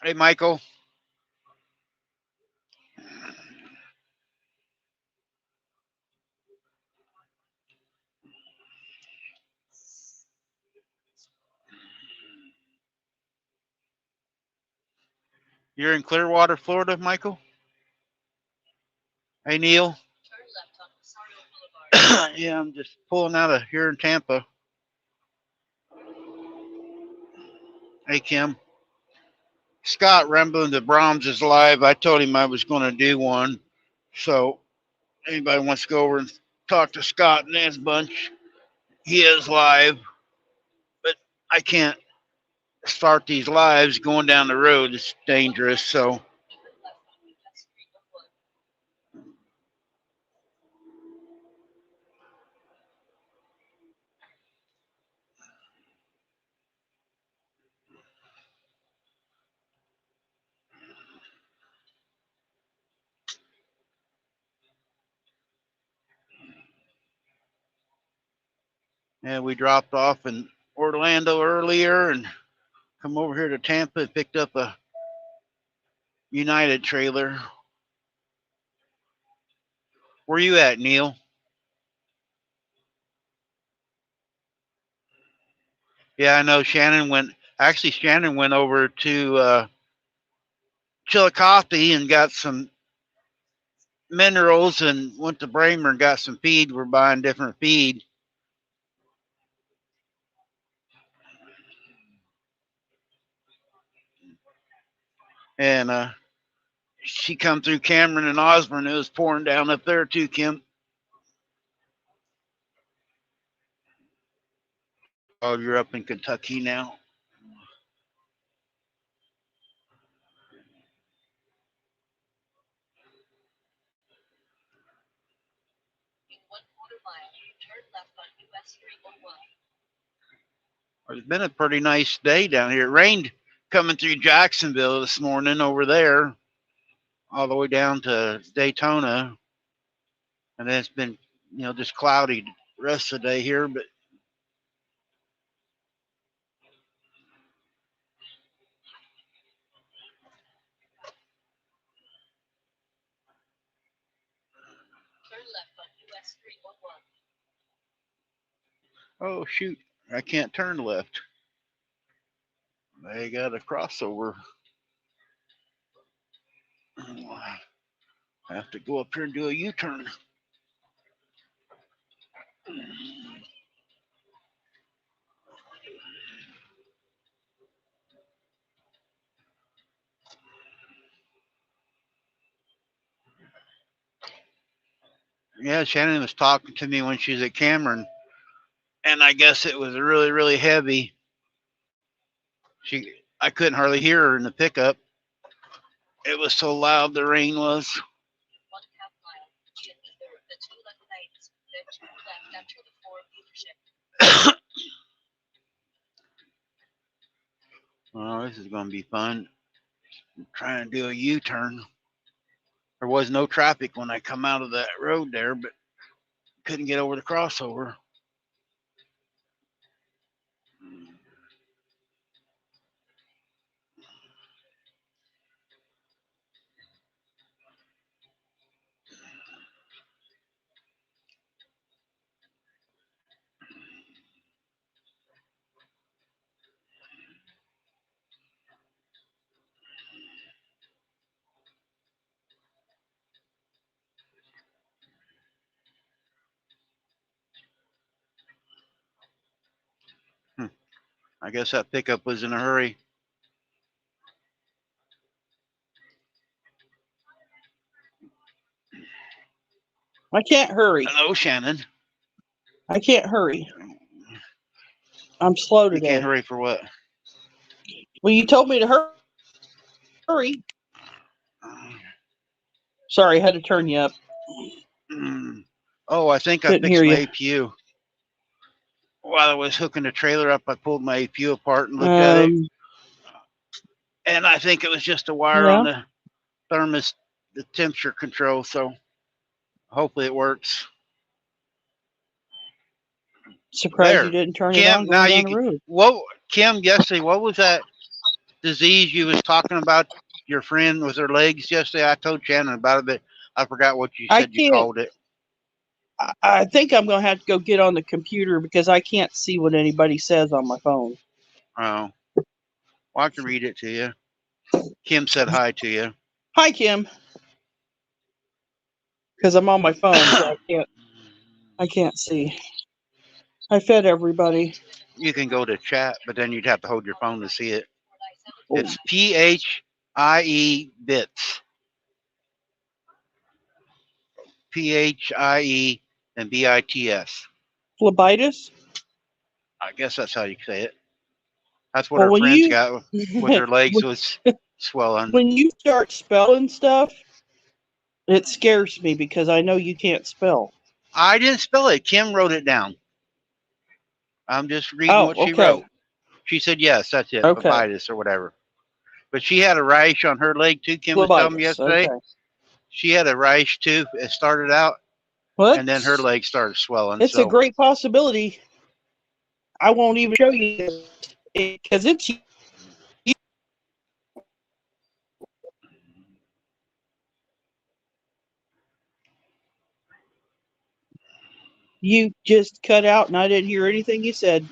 Hey, Michael. You're in Clearwater, Florida, Michael? Hey, Neil. Yeah, I'm just pulling out of here in Tampa. Hey, Kim. Scott Rambling the Brahms is live. I told him I was going to do one. So, anybody wants to go over and talk to Scott and his bunch, he is live. But I can't start these lives going down the road. It's dangerous. So, yeah, we dropped off in Orlando earlier and come over here to Tampa and picked up a United trailer. Where you at, Neil? Yeah, I know Shannon went. Actually, Shannon went over to Chillicothe and got some minerals and went to Bramer and got some feed. We're buying different feed. And she come through Cameron and Osborne. It was pouring down up there too, Kim. Oh, you're up in Kentucky now. It's been a pretty nice day down here. It rained coming through Jacksonville this morning over there, all the way down to Daytona, and then it's been, just cloudy the rest of the day here. But oh shoot, I can't turn left. They got a crossover. I have to go up here and do a U-turn. Yeah, Shannon was talking to me when she was at Cameron, and I guess it was really, really heavy. I couldn't hardly hear her in the pickup. It was so loud. The rain was. Oh, this is going to be fun. I'm trying to do a U-turn. There was no traffic when I come out of that road there, but couldn't get over the crossover. Hmm. I guess that pickup was in a hurry. I can't hurry. Hello, Shannon. I can't hurry. I'm slow today. You can't hurry for what? Well, you told me to hurry. Sorry, I had to turn you up. Oh, I think Couldn't I hear fixed you. my APU. While I was hooking the trailer up, I pulled my APU apart and looked at it. And I think it was just a wire on the thermos, the temperature control. So hopefully it works. Surprised There. you didn't turn it Kim, on now going you down the road. what Kim, yesterday, what was that disease you was talking about? Your friend was her legs yesterday. I told Shannon about it, but I forgot what you I said you can't. called it. I think I'm gonna have to go get on the computer because I can't see what anybody says on my phone. Oh, well, I can read it to you. Kim said hi to you. Hi, Kim, because I'm on my phone, so I can't see. I fed everybody. You can go to chat, but then you'd have to hold your phone to see it. Oh, It's PHIE bits. PHIE and BITS. phlebitis. I guess that's how you say it. That's what Well, her when friends you got with their legs was swelling. when you start spelling stuff, it scares me because I know you can't spell. I didn't spell it. Kim wrote it down. I'm just reading Oh, what she okay, wrote. She said, yes, that's it, okay, Babitis or whatever. But she had a rash on her leg too. Kim was telling me phlebitis. yesterday. Okay. She had a rash too. It started out, Well, and then her leg started swelling. it's a So great possibility. I won't even show you because it's you just cut out and I didn't hear anything you said.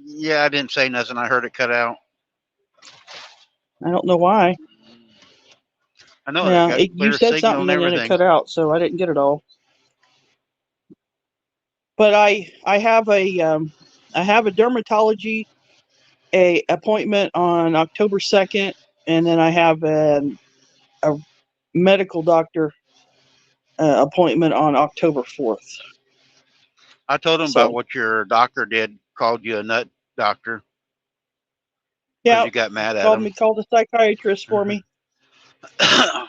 yeah, I didn't say nothing. I heard it cut out. I don't know why. I know it Yeah, got you clear said signal something and and then it everything. cut out, so I didn't get it all. But I have a dermatology a appointment on October 2nd, and then I have a medical doctor appointment on October 4th. I told him about So what your doctor did. Called you a nut doctor because yeah, you got mad at him. called a psychiatrist for me. I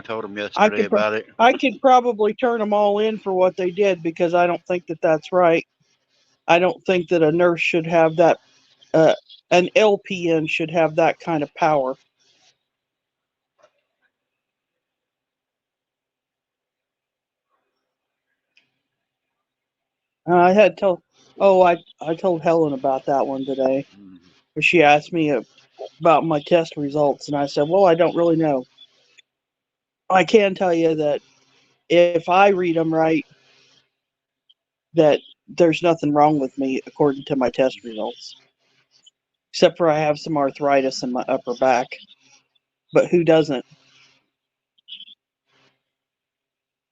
told him I yesterday could about it. I could probably turn them all in for what they did because I don't think that that's right. I don't think that a nurse should have that. Uh, an LPN should have that kind of power. I had told. Oh, I told Helen about that one today. She asked me about my test results, and I said, "Well, I don't really know. I can tell you that if I read them right, that there's nothing wrong with me according to my test results, except for I have some arthritis in my upper back. But who doesn't?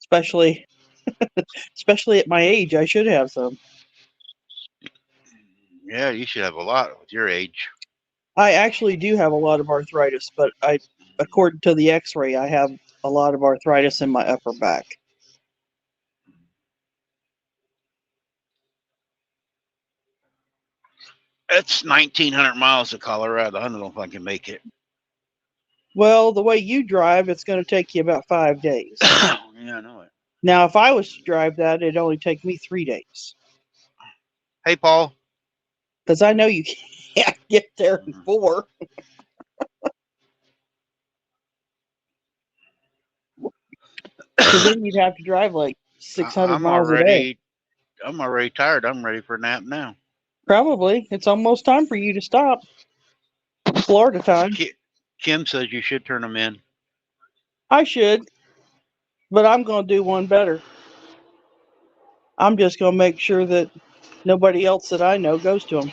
Especially, especially at my age, I should have some. Yeah, you should have a lot with your age. I actually do have a lot of arthritis, but according to the X-ray, I have a lot of arthritis in my upper back. It's 1,900 miles to Colorado. I don't know if I can make it. Well, the way you drive, it's going to take you about 5 days. Yeah, I know it. Now, if I was to drive that, it'd only take me 3 days Hey, Paul. because I know you can't get there in 4. Because then you'd have to drive like 600 I'm miles a day. already, I'm already tired. I'm ready for a nap now. Probably. It's almost time for you to stop. Florida time. Kim says you should turn them in. I should, but I'm going to do one better. I'm just going to make sure that nobody else that I know goes to them.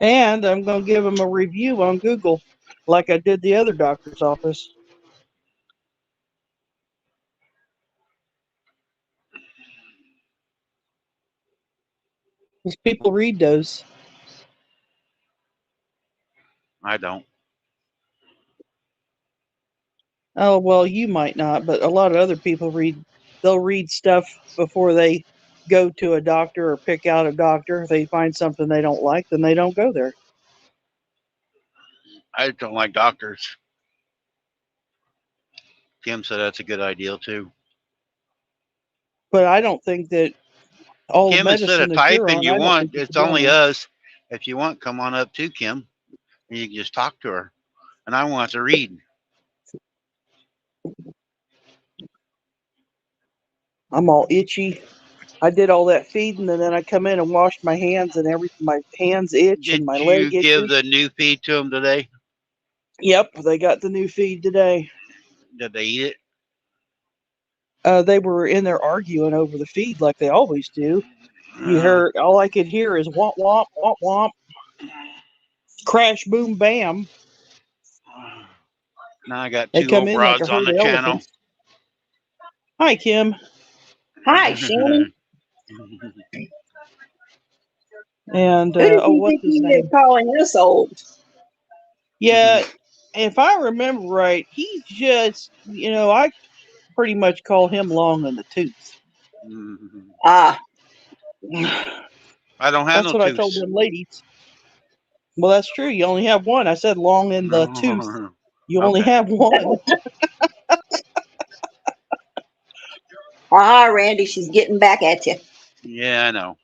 And I'm going to give them a review on Google like I did the other doctor's office. Because people read those. I don't. Oh, well, you might not, but a lot of other people read, they'll read stuff before they go to a doctor or pick out a doctor. If they find something they don't like, then they don't go there. I don't like doctors. Kim said that's a good idea too. But I don't think that all the Kim, instead medicine of that you're typing, on, you I don't want think you it's should be on only there. us. If you want, come on up too, Kim, and you can just talk to her. And I want to read. I'm all itchy. I did all that feeding, and then I come in and washed my hands, and everything. My hands itch and Did my leg you give itches. the new feed to them today? Yep, they got the new feed today. Did they eat it? They were in there arguing over the feed like they always do. You Uh, heard all I could hear is womp womp womp womp, crash boom bam. now I got They two come old in like a broads on herd the of channel. elephants. Hi, Kim. Hi, Shannon. And Who does he what's think his he is name? calling us old? Yeah, if I remember right, he's just I pretty much call him long in the tooth. Ah, I don't have That's no what I told tooth. them ladies. Well, that's true. You only have one. I said long in the tooth. You only Okay. have one. Randy, she's getting back at you. Yeah, I know.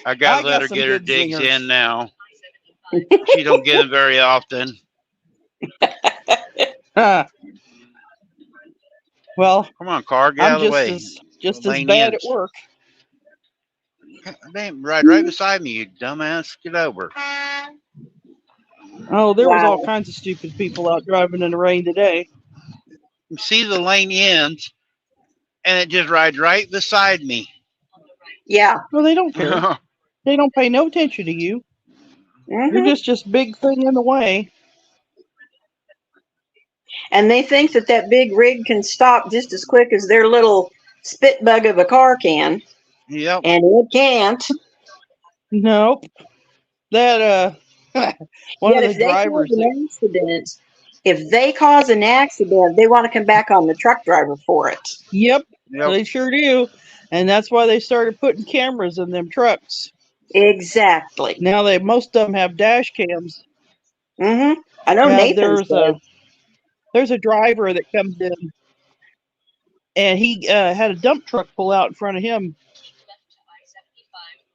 I gotta I let got her some get her good digs zingers. in now. She don't get them very often. Well, Come on, car, get I'm out of the just way. as Lane bad at ends. work. They right beside me, you dumbass. Get over. Oh, there was all Wow. kinds of stupid people out driving in the rain today. You see the lane ends, and it just rides right beside me. Yeah. Well, they don't care. They don't pay no attention to you. You're hmm just big thing in the way. And they think that that big rig can stop just as quick as their little spit bug of a car can, Yep. and it can't. Nope. That one of Yet the if they cause drivers that an accident, they want to come back on the truck driver for it. yep, Yep. they sure do. And that's why they started putting cameras in them trucks. Exactly. Now they most of them have dash cams. I know Yeah, Nathan's does. there's a driver that comes in and he had a dump truck pull out in front of him,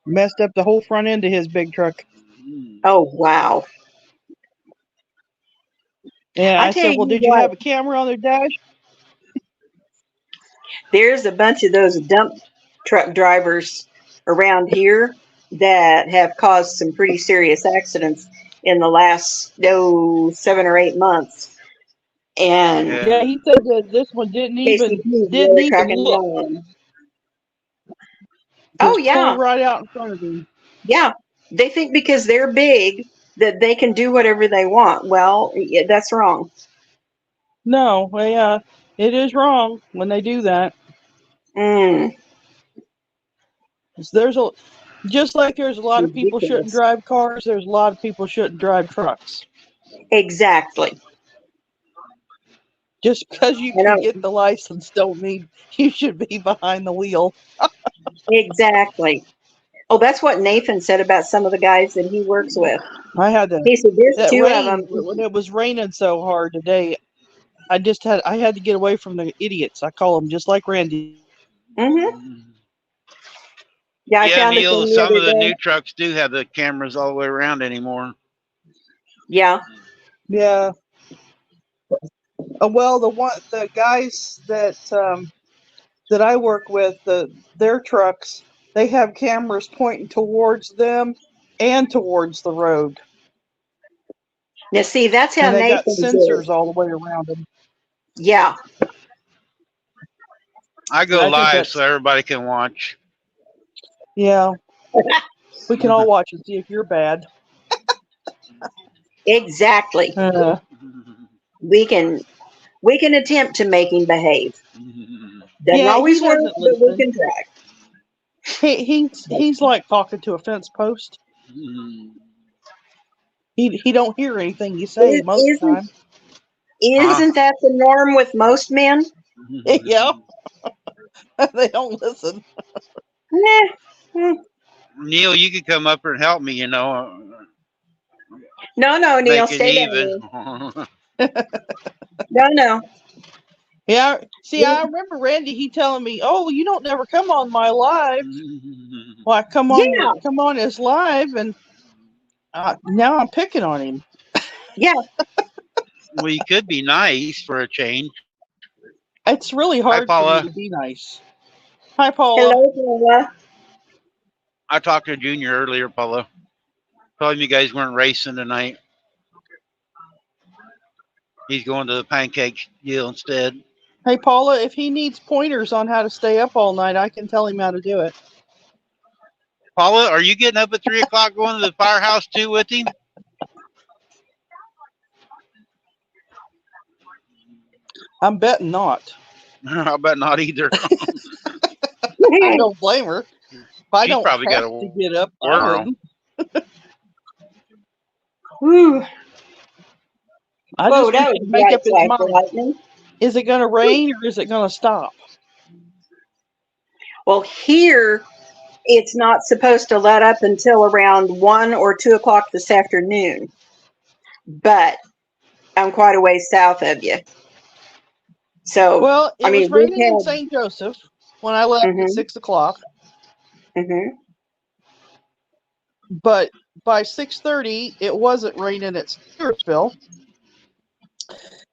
messed up the whole front end of his big truck. Oh, wow. And I I tell said, "Well, you did you what, have a camera on their dash?" there's a bunch of those dump truck drivers around here that have caused some pretty serious accidents in the last 7 or 8 months. And Yeah, Yeah. he said that this one KCP is didn't really even cracking look, down. Oh, just pulled yeah. right out in front of him. Yeah. They think because they're big that they can do whatever they want. Well, that's wrong. No, well, yeah, it is wrong when they do that. Mm, There's a just like there's a lot of people shouldn't ridiculous. drive cars. There's a lot of people shouldn't drive trucks. Exactly. Just because you I can know. get the license, don't mean you should be behind the wheel. Exactly. Oh, that's what Nathan said about some of the guys that he works with. I had to He said, there's that two of them. rain when it was raining so hard today. I had to get away from the idiots. I call them just like Randy. hmm Yeah, I Yeah, found a Neil, thing the some of other the day. new trucks do have the cameras all the way around anymore. Yeah. Yeah. Well, the guys that I work with, their trucks, they have cameras pointing towards them and towards the road, Now, see, that's how and they got Nathan's sensors is. all the way around them. Yeah. I And go I think live so that's everybody can watch. yeah. We can all watch and see if you're bad. Exactly. Uh, We can we can attempt to make him behave. Doesn't yeah, he always work, doesn't but we listen. can try. He's like talking to a fence post. He don't hear anything you say Is, most of the isn't time. Huh? isn't that the norm with most men? Yeah, they don't listen. Nah. Hmm. Neil, you could come up here and help me, No, Neil, make it stay down even. there. No. Yeah, see, I remember Randy. He telling me, "Oh, you don't never come on my live." Well, I Yeah, come on his live, and now I'm picking on him. yeah. Well, you could be nice for a change. It's really Hi, hard for me Paula. to be nice. Hi, Paula. Hello, Paula. I talked to Junior earlier, Paula. Told him you guys weren't racing tonight. He's going to the pancake deal instead. Hey, Paula, if he needs pointers on how to stay up all night, I can tell him how to do it. Paula, are you getting up at 3 o'clock going to the firehouse too with him? I'm betting not. I bet not either. I don't blame her. If I She's don't probably got have to to get up, I work tomorrow. wouldn't. Whew. I Whoa, just that wish was he'd a make bright up his flash of mind. lightning. Is it going to rain or is it going to stop? Well, here it's not supposed to let up until around 1 or 2 o'clock this afternoon, but I'm quite a ways south of you. So, Well, I it was mean, we've raining in had. St. Joseph when I left at 6 o'clock, but by 6:30 it wasn't raining at Steersville,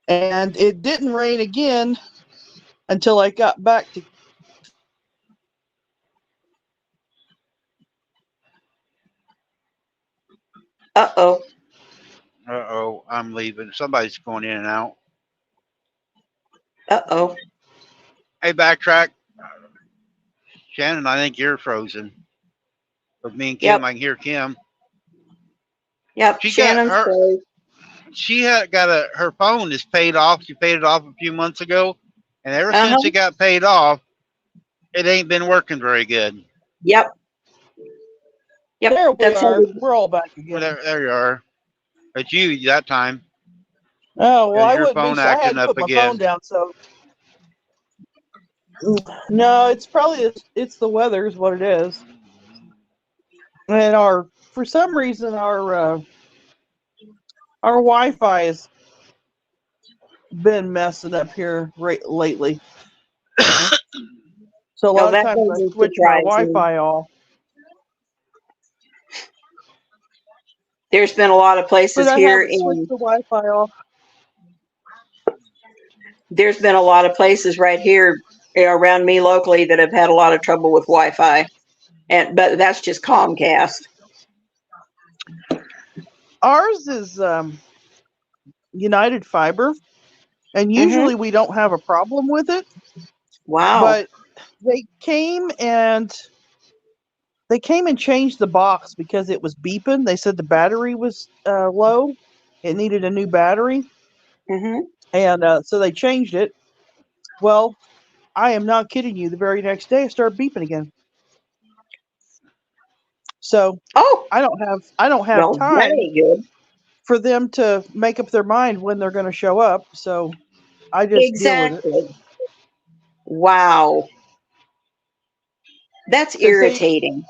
and it didn't rain again until I got back to. Uh-oh. Uh-oh, I'm leaving. Somebody's going in and out. Uh-oh. Hey, backtrack. Shannon, I think you're frozen. With me and Kim, Yep. I can hear Kim. Yep. She got Shannon's her. closed. She had got her phone is paid off. She paid it off a few months ago, and ever since it got paid off, it ain't been working very good. Yep. Yep. There we That's are. how We're all back Well, again. there you are. It's you that time. Oh well, Is I your wouldn't be. phone I had acting to up put my phone again? down. So no, it's probably it's the weather is what it is. And our for some reason our Wi-Fi has been messing up here lately. So a Oh, lot of that times I doesn't switch my surprise me. Wi-Fi off. There's been a lot of But places I here haven't switched in. the Wi-Fi off. There's been a lot of places right here around me locally that have had a lot of trouble with Wi-Fi, but that's just Comcast. Ours is United Fiber, and usually we don't have a problem with it. Wow. But they came and changed the box because it was beeping. They said the battery was low; it needed a new battery, and so they changed it. Well, I am not kidding you. The very next day, it started beeping again. So Oh, I don't have well, that time ain't good. for them to make up their mind when they're going to show up. So I just deal with it Exactly. Wow. That's because irritating.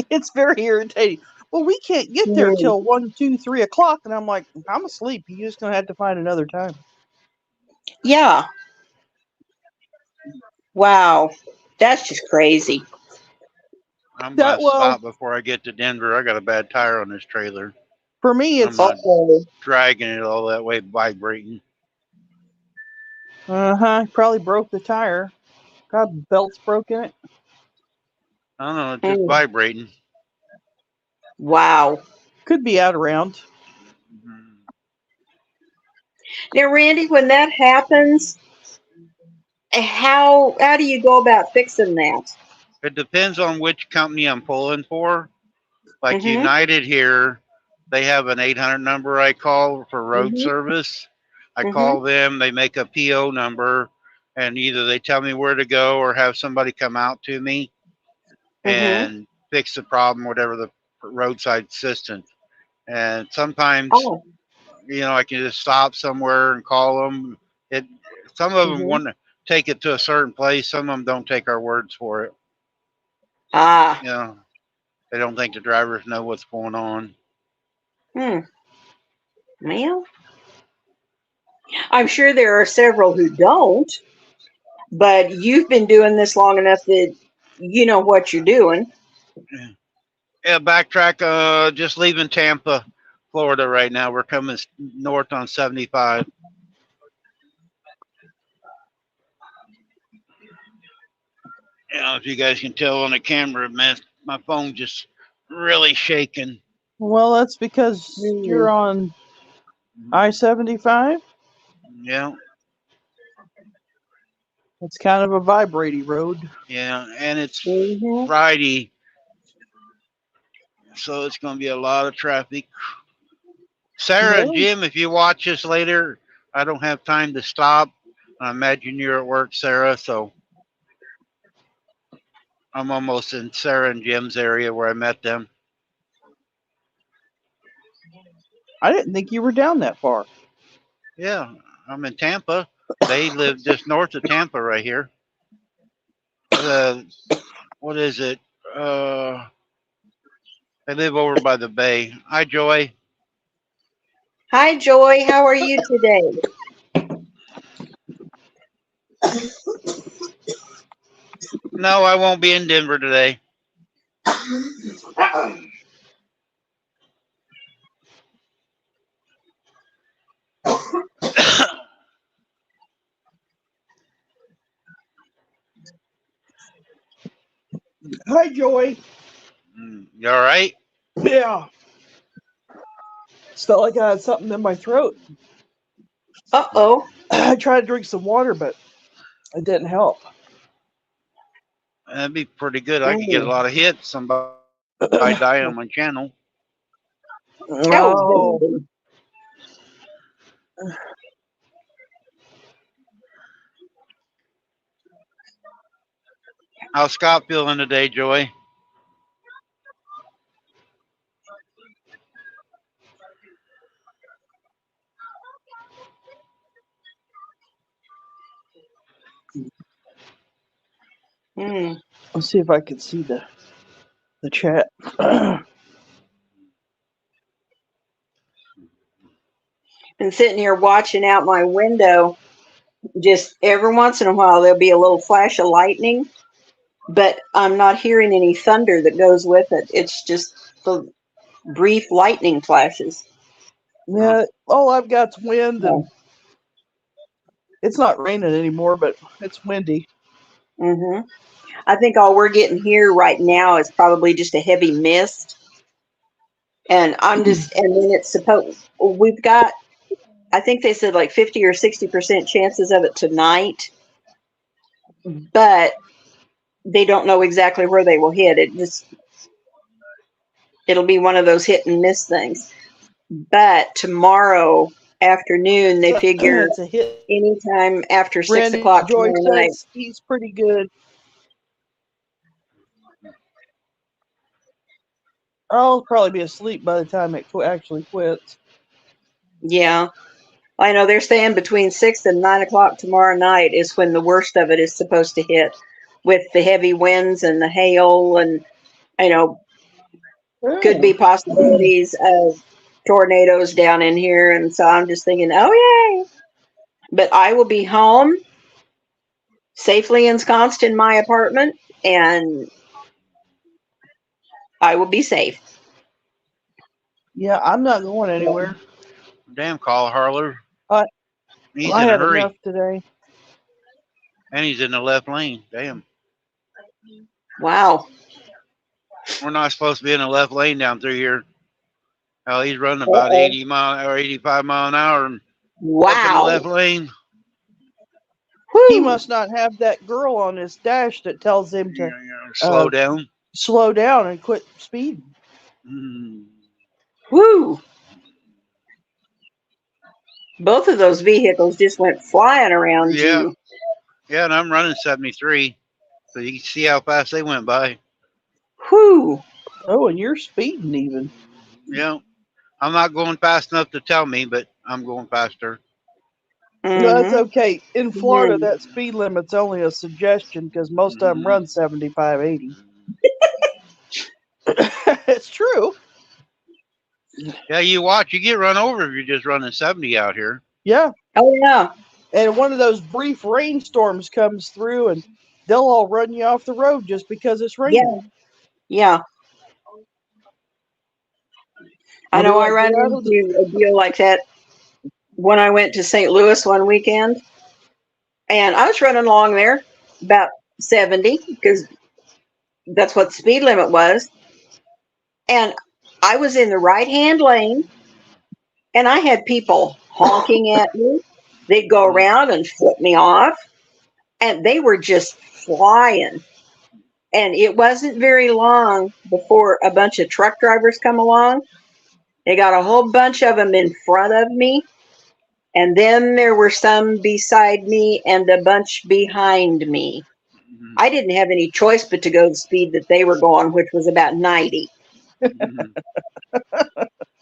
it's very irritating. Well, we can't get there Mm. till 1, 2, 3 o'clock, and I'm like, I'm asleep. You're just gonna have to find another time. Yeah. Wow. That's just crazy. I'm That gonna well, stop before I get to Denver. I got a bad tire on this trailer. for me, I'm it's not Uh-oh. dragging it all that way, vibrating. probably broke the tire. God, the belt's broken. It I don't know, it's just Mm. vibrating. Wow. could be out around. Now, Randy, when that happens, how do you go about fixing that? It depends on which company I'm pulling for. Like Mm-hmm. United here, they have an 800 number I call for road Mm-hmm. service. I Mm-hmm. call them, they make a PO number, and either they tell me where to go or have somebody come out to me Mm-hmm. and fix the problem, whatever the roadside assistance. And sometimes, Oh. I can just stop somewhere and call them. It Some of them Mm-hmm. want to take it to a certain place. Some of them don't take our words for it. Ah. They don't think the drivers know what's going on. Hmm. Well, I'm sure there are several who don't, but you've been doing this long enough that you know what you're doing. Yeah, backtrack. Just leaving Tampa, Florida right now. We're coming north on 75. If you guys can tell on the camera, man, my phone just really shaking. Well, that's because you're Mm. on I-75. Yeah, It's kind of a vibrating road. yeah, and it's Mhm. Friday, so it's going to be a lot of traffic. Sarah and Well, Jim, if you watch this later, I don't have time to stop. I imagine you're at work, Sarah, so I'm almost in Sarah and Jim's area where I met them. I didn't think you were down that far. Yeah, I'm in Tampa. They live just north of Tampa, right here. Uh, what is it? Uh, they live over by the bay. Hi, Joy. Hi, Joy. How are you today? No, I won't be in Denver today. Hi, Joy. You all right? Yeah. It's felt like I had something in my throat. Uh-oh. I tried to drink some water, but it didn't help. That'd be pretty good. I could get a Mm. lot of hits. Somebody die on my channel. Oh, Oh, goodness. How's Scott feeling today, Joy? Mm. let's see if I can see the chat. Been sitting here watching out my window. Just every once in a while, there'll be a little flash of lightning, but I'm not hearing any thunder that goes with it. It's just the brief lightning flashes. Uh, Yeah, all I've got's wind, Yeah. and it's not raining anymore, but it's windy. Hmm. I think all we're getting here right now is probably just a heavy mist. And and then it's supposed, we've got, I think they said like 50 or 60% chances of it tonight, but they don't know exactly where they will hit. It'll be one of those hit and miss things. But tomorrow afternoon, they figure It's a hit. anytime after six Randy o'clock Joy tomorrow night. says he's pretty good. I'll probably be asleep by the time it actually quits. Yeah. I know they're saying between 6 and 9 o'clock tomorrow night is when the worst of it is supposed to hit with the heavy winds and the hail and, you know, could be Oh. possibilities of tornadoes down in here. And so I'm just thinking, oh, yay. But I will be home safely ensconced in my apartment and I will be safe. Yeah, I'm not going anywhere. damn, Carl Harler. I He's I in a had enough hurry, today. and he's in the left lane. Damn. Wow. We're not supposed to be in the left lane down through here. Hell, he's running about Uh-oh. 80 mile or 85 mile an hour and up in the Wow. left lane. He Whoo. must not have that girl on his dash that tells him to Slow down. slow down and quit speeding. Mm. Whoo. Both of those vehicles just went flying around Yeah, you. yeah, and I'm running 73, so you can see how fast they went by. Whoo. Oh, and you're speeding even. Yeah, I'm not going fast enough to tell me, but I'm going faster. No, that's Mm-hmm. okay. In Florida, Mm-hmm. that speed limit's only a suggestion because most of them Mm. run 75, 80. It's true. Yeah, you watch, you get run over if you're just running 70 out here. Yeah. Oh yeah. And one of those brief rainstorms comes through and they'll all run you off the road just because it's raining. Yeah. Yeah. I We'll be know I like, ran get out of the. into a deal like that when I went to St. Louis one weekend. And I was running along there about 70 because that's what the speed limit was. And I was in the right-hand lane, and I had people honking at me. They'd go around and flip me off, and they were just flying. And it wasn't very long before a bunch of truck drivers come along. They got a whole bunch of them in front of me, and then there were some beside me and a bunch behind me. I didn't have any choice but to go the speed that they were going, which was about 90.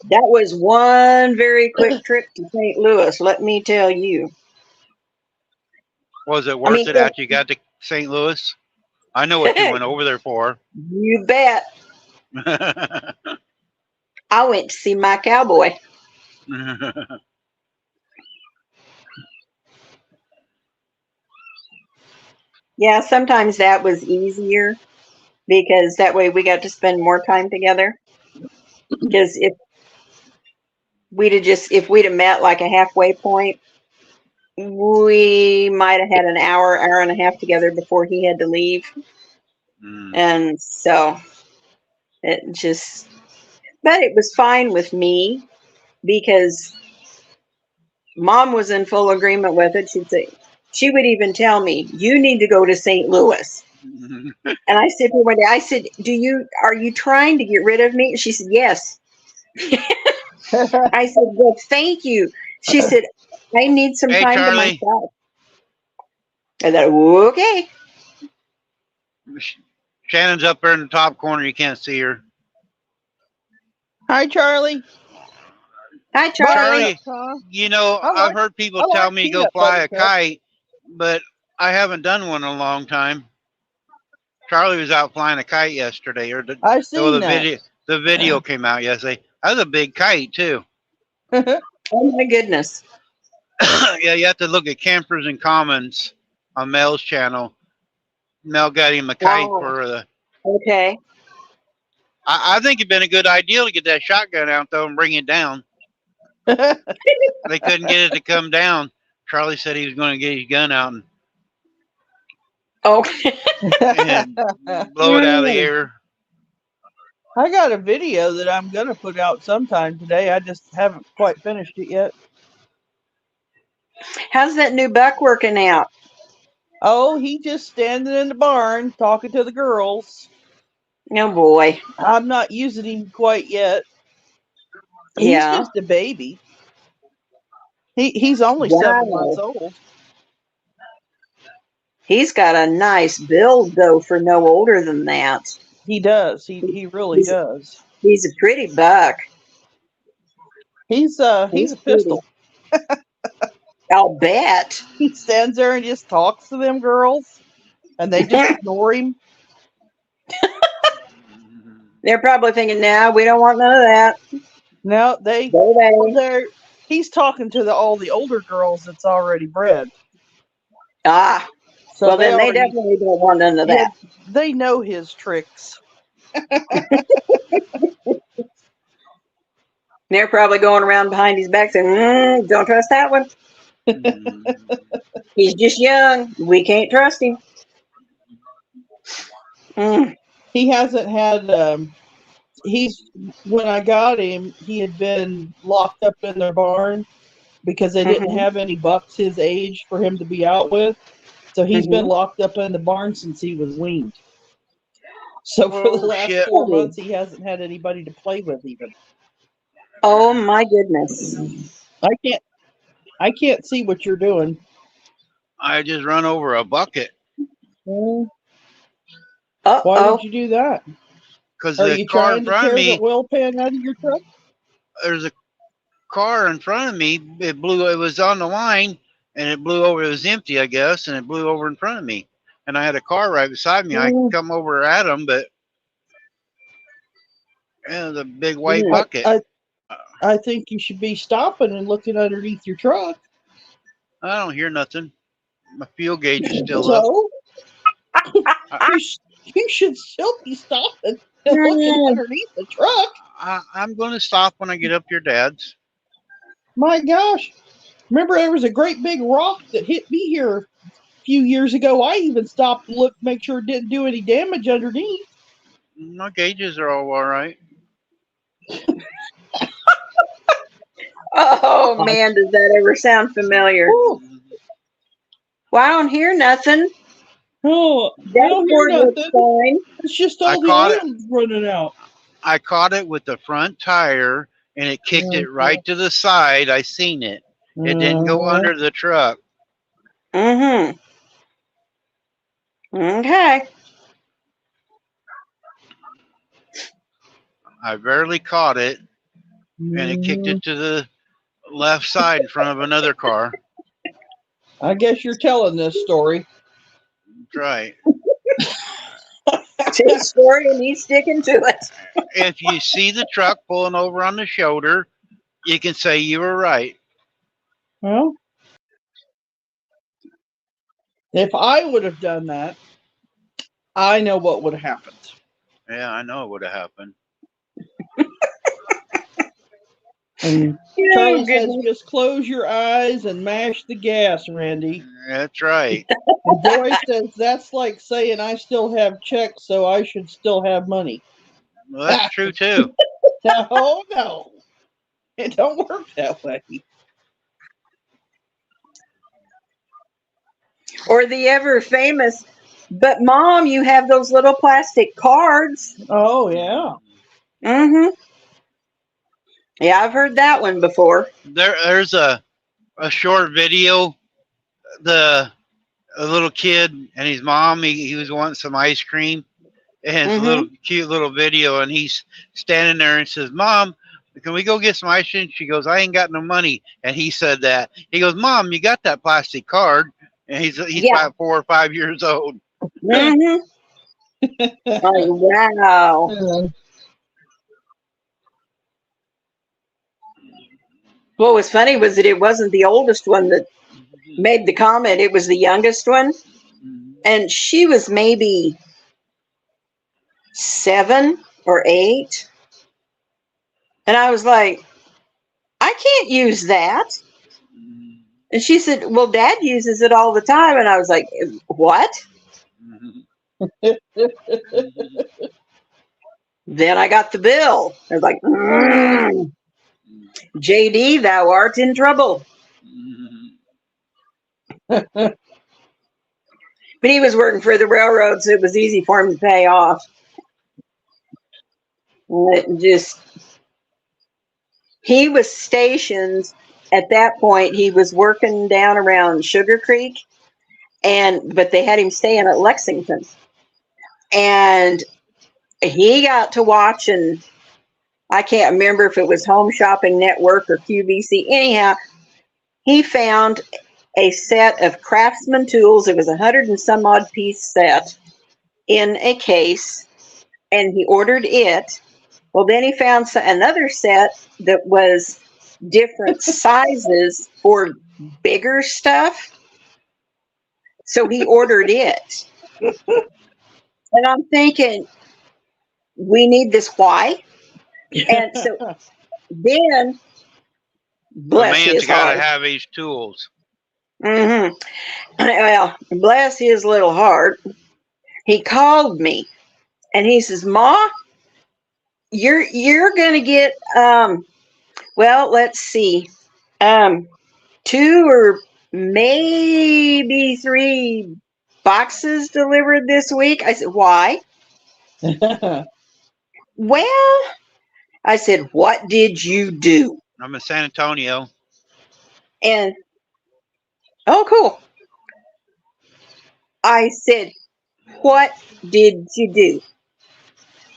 That was one very quick trip to St. Louis, let me tell you. Was it I worth mean, it after you got to St. Louis? I know what you went over there for. you bet. I went to see my cowboy. Yeah, sometimes that was easier because that way we got to spend more time together. Because if we'd have met like a halfway point, we might have had an hour and a half together before he had to leave. And so but it was fine with me because Mom was in full agreement with it. She would even tell me, "You need to go to St. Louis." And I said to her one day, I said, are you trying to get rid of me? She said, yes. I said, well, thank you. She said, I need some Hey, time to Charlie. myself. I thought, okay. Shannon's up there in the top corner. You can't see her. Hi, Charlie. Hi, Charlie. Charlie, you know, I've heard people tell me to go peanut fly butter a cup. kite, but I haven't done one in a long time. Charlie was out flying a kite yesterday, or I've seen that. The video came out yesterday. That was a big kite too. Oh my goodness. Yeah, you have to look at Campers and Commons on Mel's channel. Mel got him a kite for the. Okay. I think it'd been a good idea to get that shotgun out though and bring it down. They couldn't get it to come down. Charlie said he was going to get his gun out and blow it out of the air. I got a video that I'm going to put out sometime today. I just haven't quite finished it yet. How's that new buck working out? Oh, he just standing in the barn talking to the girls. Oh boy. I'm not using him quite yet. He's just a baby. He's only 7 months old. He's got a nice build though for no older than that. He does. He really does. He's a pretty buck. He's a pistol. I'll bet. He stands there and just talks to them girls, and they just ignore him. They're probably thinking, "No, we don't want none of that." No, he's talking to all the older girls that's already bred. Ah, so well, then they definitely don't want none of that. They know his tricks. They're probably going around behind his back saying, "Don't trust that one. He's just young. We can't trust him." He hasn't had. When I got him, he had been locked up in their barn because they didn't have any bucks his age for him to be out with. So he's been locked up in the barn since he was weaned. So for the last 4 months, he hasn't had anybody to play with even. Oh my goodness! I can't see what you're doing. I just run over a bucket. Why did you do that? Because the car in front of me. The oil pan out of your truck? There's a car in front of me. It blew. It was on the line, and it blew over. It was empty, I guess, and it blew over in front of me. And I had a car right beside me. I could come over at him, but it was a big white bucket. I think you should be stopping and looking underneath your truck. I don't hear nothing. My fuel gauge is still up. You should still be stopping and looking underneath the truck. I'm going to stop when I get up your dad's. My gosh. Remember there was a great big rock that hit me here few years ago, I even stopped to look, make sure it didn't do any damage underneath. My gauges are all right. Oh man, does that ever sound familiar? Whew. Well, I don't hear nothing. Oh, I don't hear Dashboard looks nothing. fine. It's just I all the caught it. oil's running out. I caught it with the front tire, and it kicked it right to the side. I seen it. It didn't go under the truck. Mm-hmm. Okay. I barely caught it, and it kicked it to the left side in front of another car. I guess you're telling this story. That's right. It's his story and he's sticking to it. If you see the truck pulling over on the shoulder, you can say you were right. Well, if I would have done that, I know what would have happened. Yeah, I know it would have happened. And Oh, Charlie says, goodness. just close your eyes and mash the gas, Randy. That's right. And Joy says, that's like saying I still have checks, so I should still have money. Well, that's true too. No, no. It don't work that way. Or the ever famous, but Mom, you have those little plastic cards. Oh, yeah. Mm-hmm. Yeah, I've heard that one before. There's a short video. A little kid and his mom. He was wanting some ice cream, and it's a little cute little video. And he's standing there and says, "Mom, can we go get some ice cream?" She goes, "I ain't got no money." And he said that. He goes, "Mom, you got that plastic card?" And he's Yeah. about 4 or 5 years old. Mm-hmm. Oh, wow. What was funny was that it wasn't the oldest one that made the comment. It was the youngest one. And she was maybe 7 or 8. And I was like, I can't use that. And she said, well, Dad uses it all the time. And I was like, what? Then I got the bill. I was like, JD, thou art in trouble. But he was working for the railroad, so it was easy for him to pay off. He was stationed at that point. He was working down around Sugar Creek, but they had him staying at Lexington. And he got to watching, I can't remember if it was Home Shopping Network or QVC. Anyhow, he found a set of Craftsman tools. It was 100 and some odd piece set in a case, and he ordered it. Well, then he found another set that was different sizes for bigger stuff. So he ordered it. And I'm thinking, we need this. Why? And so then, bless The man's his got heart. to have his tools. Mm-hmm. Well, bless his little heart. He called me and he says, Ma, you're gonna get well, let's see, 2 or maybe 3 boxes delivered this week. I said, why? Well, I said, what did you do? I'm in San Antonio. And oh, cool. I said, what did you do?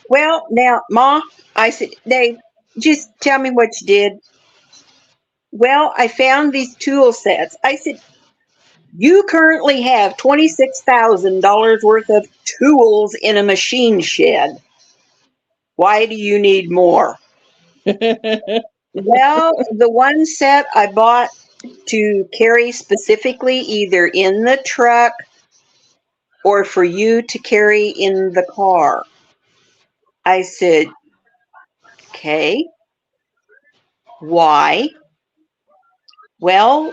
Well, now, Ma, I said, Dave, just tell me what you did. Well, I found these tool sets. I said, you currently have $26,000 worth of tools in a machine shed. Why do you need more? Well, the one set I bought to carry specifically either in the truck or for you to carry in the car. I said, okay. Why? Well,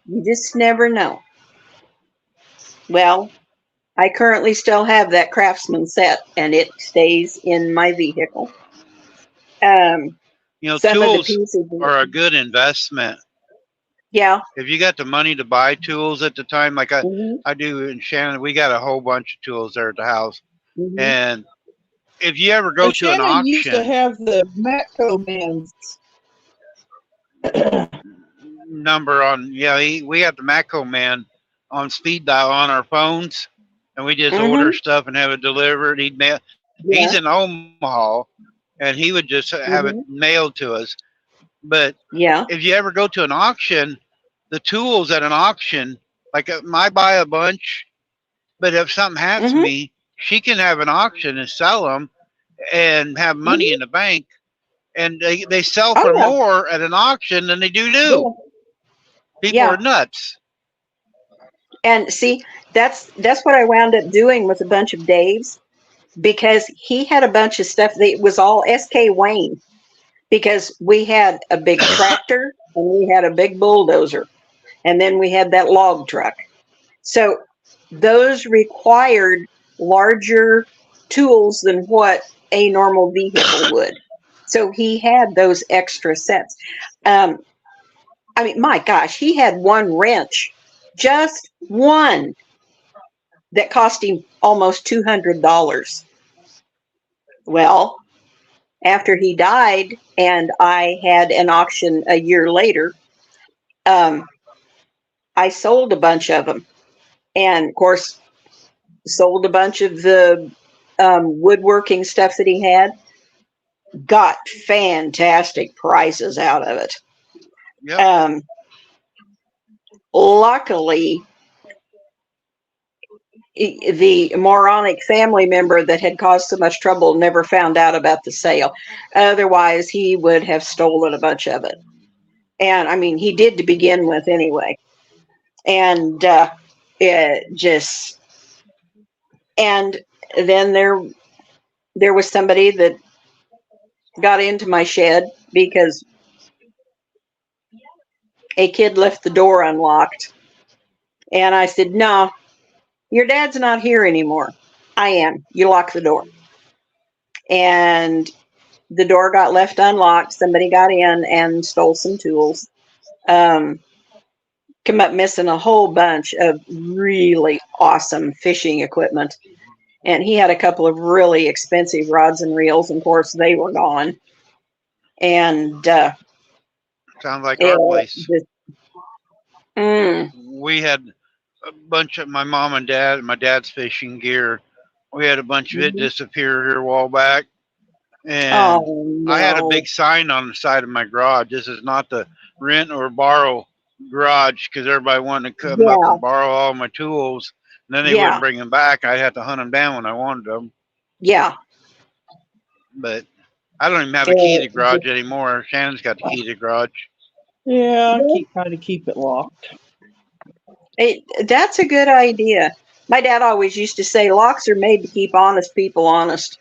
you just never know. Well, I currently still have that Craftsman set, and it stays in my vehicle. Um, some of the Tools pieces, are a good investment. yeah. If you got the money to buy tools at the time, like Hmm. I do in Shannon, we got a whole bunch of tools there at the house. Hmm. And if you ever go And to an Shannon used to auction, have the Matco man's. number on, yeah, we have the Matco man on speed dial on our phones, and we just order Hmm. stuff and have it delivered. He'd mail. He's Yeah. in Omaha, and he would just have it Hmm. mailed to us. But Yeah. if you ever go to an auction, the tools at an auction, like I buy a bunch, but if something happens to Hmm. me, she can have an auction and sell them and have money in Hmm. the bank, and they sell Oh for yeah. more at an auction than they do new. Yeah. People are Yeah. nuts. And see, that's what I wound up doing with a bunch of Dave's, because he had a bunch of stuff that was all SK Wayne, because we had a big tractor and we had a big bulldozer, and then we had that log truck. So those required larger tools than what a normal vehicle would. So he had those extra sets. Um, I mean, my gosh, he had one wrench, just one, that cost him almost $200. Well, after he died, and I had an auction a year later, um, I sold a bunch of them, and of course, sold a bunch of the woodworking stuff that he had. Got fantastic prices out of it. Yep. Um, Luckily, the moronic family member that had caused so much trouble never found out about the sale. Otherwise, he would have stolen a bunch of it. And I mean, he did to begin with anyway. And it just, and then there was somebody that got into my shed because a kid left the door unlocked. And I said, "No, your dad's not here anymore." "I am. You lock the door." And the door got left unlocked. Somebody got in and stole some tools. Um, Come up missing a whole bunch of really awesome fishing equipment. And he had a couple of really expensive rods and reels, and of course, they were gone. And Sounds like our it place. just, mm, We had a bunch of my mom and dad, my dad's fishing gear. We had a bunch of it mhm. disappear here a while back, and Oh I had a no. big sign on the side of my garage. This is not the rent or borrow garage, because everybody wanted to come up Yeah, and borrow all my tools, and then they wouldn't yeah, bring them back. I'd have to hunt them down when I wanted them. yeah. But I don't even have a key to It the garage anymore. Shannon's got the key to the garage. Yeah, I keep trying to keep it locked. that's a good idea. My dad always used to say locks are made to keep honest people honest.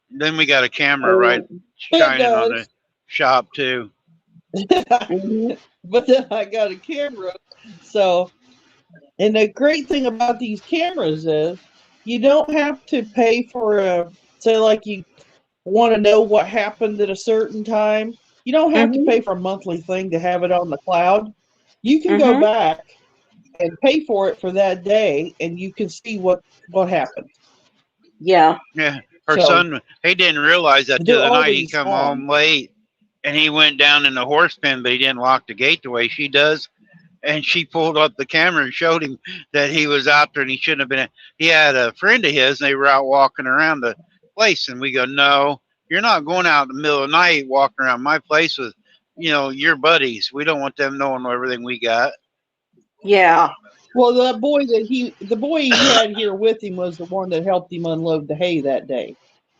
Then we got a camera right Mm-hmm. It shining on the does. shop too. But then I got a camera. So, and the great thing about these cameras is you don't have to pay for a, say, like you want to know what happened at a certain time. You don't have to Mm-hmm. pay for a monthly thing to have it on the cloud. You can go Mm-hmm. back and pay for it for that day, and you can see what happened. Yeah. Yeah, her So son, he didn't realize that to do the other all night. He these come on. home late and he went down in the horse pen, but he didn't lock the gate the way she does. And she pulled up the camera and showed him that he was out there and he shouldn't have been. He had a friend of his and they were out walking around the place. And we go, "No, you're not going out in the middle of the night walking around my place with, your buddies. We don't want them knowing everything we got." Yeah. Well, the boy he had here with him was the one that helped him unload the hay that day.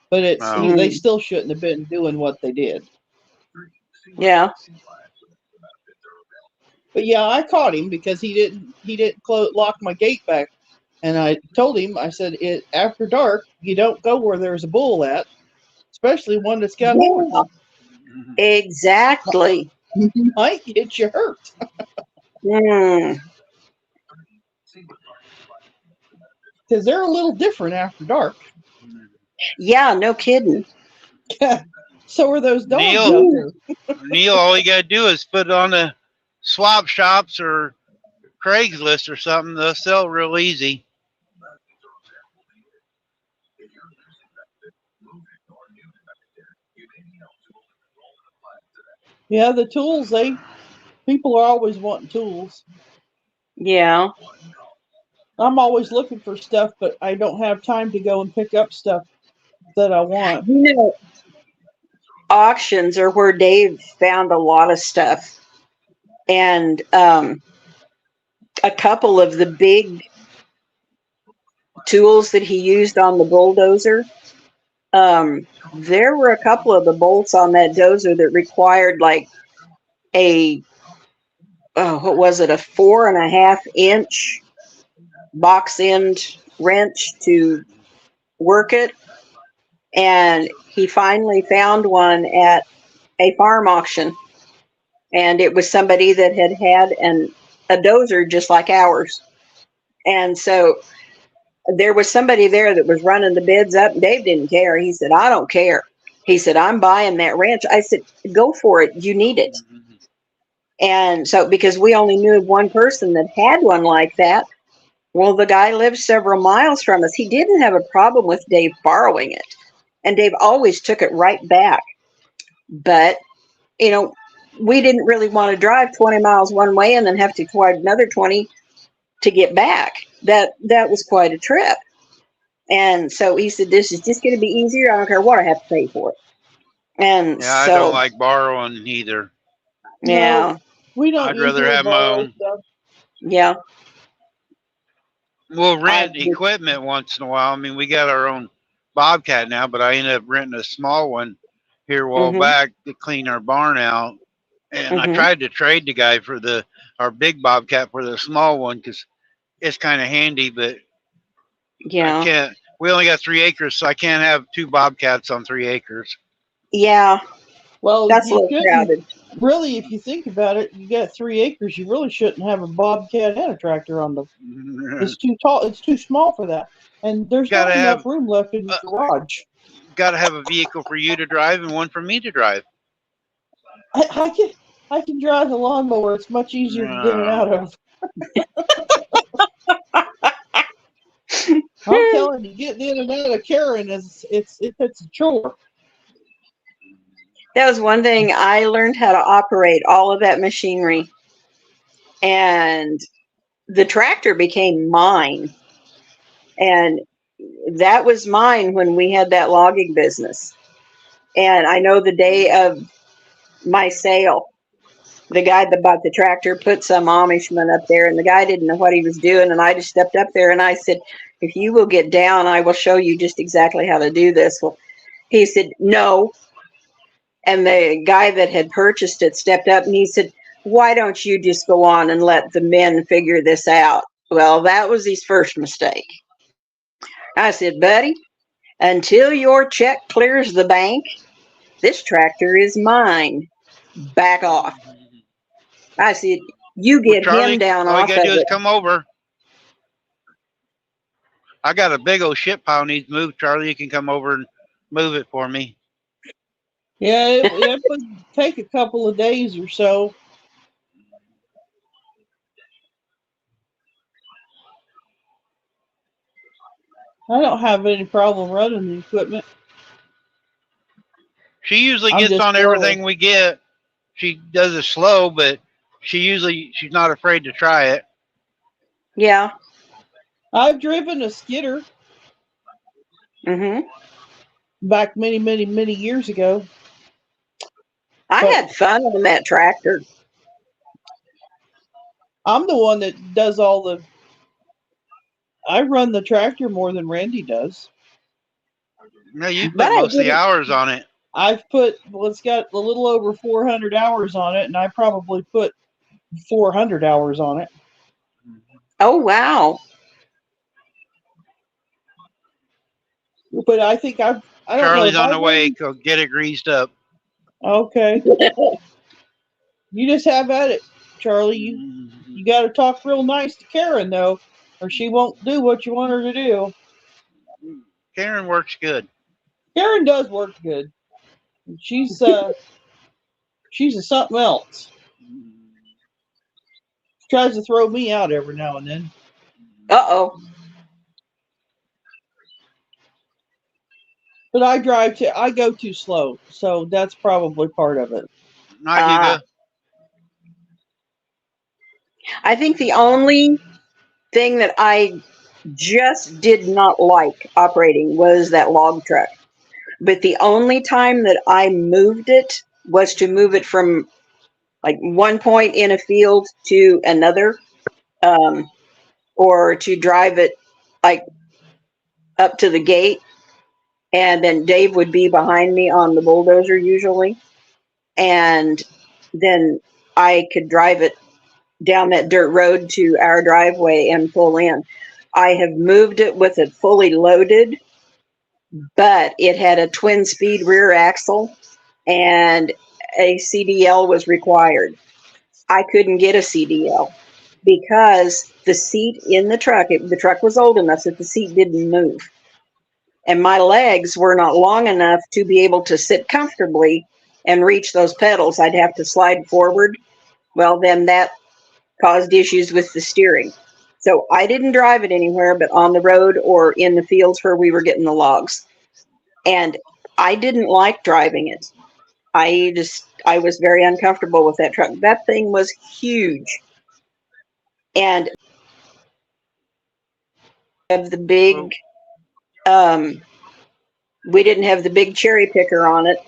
But Oh, they Mm. still shouldn't have been doing what they did. Yeah. But yeah, I caught him because he didn't lock my gate back, and I told him, I said, it after dark you don't go where there's a bull at, especially one that's got Yeah. horns. Exactly. Might get you hurt. Mm. because they're a little different after dark. Yeah, no kidding. So are those dogs Neil, out there. Neil, all you gotta do is put it on the swap shops or Craigslist or something. They'll sell real easy. Yeah, the tools, people are always wanting tools. Yeah. I'm always looking for stuff, but I don't have time to go and pick up stuff that I want. You know, auctions are where Dave found a lot of stuff. And a couple of the big tools that he used on the bulldozer, there were a couple of the bolts on that dozer that required like a, oh, what was it, a 4.5 inch box end wrench to work it. And he finally found one at a farm auction. And it was somebody that had a dozer just like ours. And so there was somebody there that was running the bids up. Dave didn't care. He said, I don't care. He said, I'm buying that wrench. I said, go for it. You need it. And so, because we only knew of one person that had one like that, well, the guy lived several miles from us. He didn't have a problem with Dave borrowing it. And Dave always took it right back. But, you know, we didn't really want to drive 20 miles one way and then have to drive another 20 to get back. That was quite a trip. And so he said, this is just going to be easier. I don't care what I have to pay for it. And Yeah, I don't so, like borrowing either. yeah, No, we don't I'd rather usually have my borrow own. stuff. yeah. We'll I, rent equipment once in a while. I mean, we got our own Bobcat now, but I ended up renting a small one here a while mm-hmm, back to clean our barn out. And I mm-hmm, tried to trade the guy for our big Bobcat for the small one because it's kind of handy, but I yeah, can't. We only got 3 acres, so I can't have two Bobcats on 3 acres. yeah. Well, That's a you little shouldn't. crowded. Really, if you think about it, you got 3 acres. You really shouldn't have a bobcat and a tractor on the. It's too tall. It's too small for that, and there's gotta not enough have room left in uh, your garage. gotta have a vehicle for you to drive and one for me to drive. I can drive a lawnmower. It's much easier to get in and No. out of. I'm telling you, getting in and out of Karen it's a chore. That was one thing I learned how to operate all of that machinery. And the tractor became mine. And that was mine when we had that logging business. And I know the day of my sale, the guy that bought the tractor put some Amishman up there, and the guy didn't know what he was doing. And I just stepped up there and I said, if you will get down, I will show you just exactly how to do this. Well, he said, no. And the guy that had purchased it stepped up and he said, why don't you just go on and let the men figure this out? Well, that was his first mistake. I said, buddy, until your check clears the bank, this tractor is mine. Back off. I said, you Well, get him Charlie, down all you off gotta of do is it. come over. I got a big old shit pile needs moved. Charlie, you can come over and move it for me. Yeah, it would take a couple of days or so. I don't have any problem running the equipment. She usually I'm gets just on slow. everything we get. She does it slow, but she's not afraid to try it. Yeah. I've driven a skidder Hmm. back many, many, many years ago, I but had fun on that tractor, I'm the one that does all the. I run the tractor more than Randy does. No, you but put I most of the didn't. hours on it. It's got a little over 400 hours on it, and I probably put 400 hours on it. Oh, wow. But I think I don't know Charlie's if on I've the way. run. Go get it greased up. Okay. You just have at it, Charlie. You got to talk real nice to Karen, though. or she won't do what you want her to do. Karen works good. Karen does work good. She's a something else. She tries to throw me out every now and then. Uh-oh. But I go too slow, so that's probably part of it. Not Hugo. I think the only thing that I just did not like operating was that log truck. But the only time that I moved it was to move it from like one point in a field to another, um, or to drive it like up to the gate. And then Dave would be behind me on the bulldozer usually. And then I could drive it down that dirt road to our driveway and pull in. I have moved it with it fully loaded, but it had a twin speed rear axle and a CDL was required. I couldn't get a CDL because the seat in the truck was old enough that the seat didn't move. And my legs were not long enough to be able to sit comfortably and reach those pedals. I'd have to slide forward. Well, then that caused issues with the steering. So I didn't drive it anywhere but on the road or in the fields where we were getting the logs. And I didn't like driving it. I was very uncomfortable with that truck. That thing was huge. And of the Well, big we didn't have the big cherry picker on it.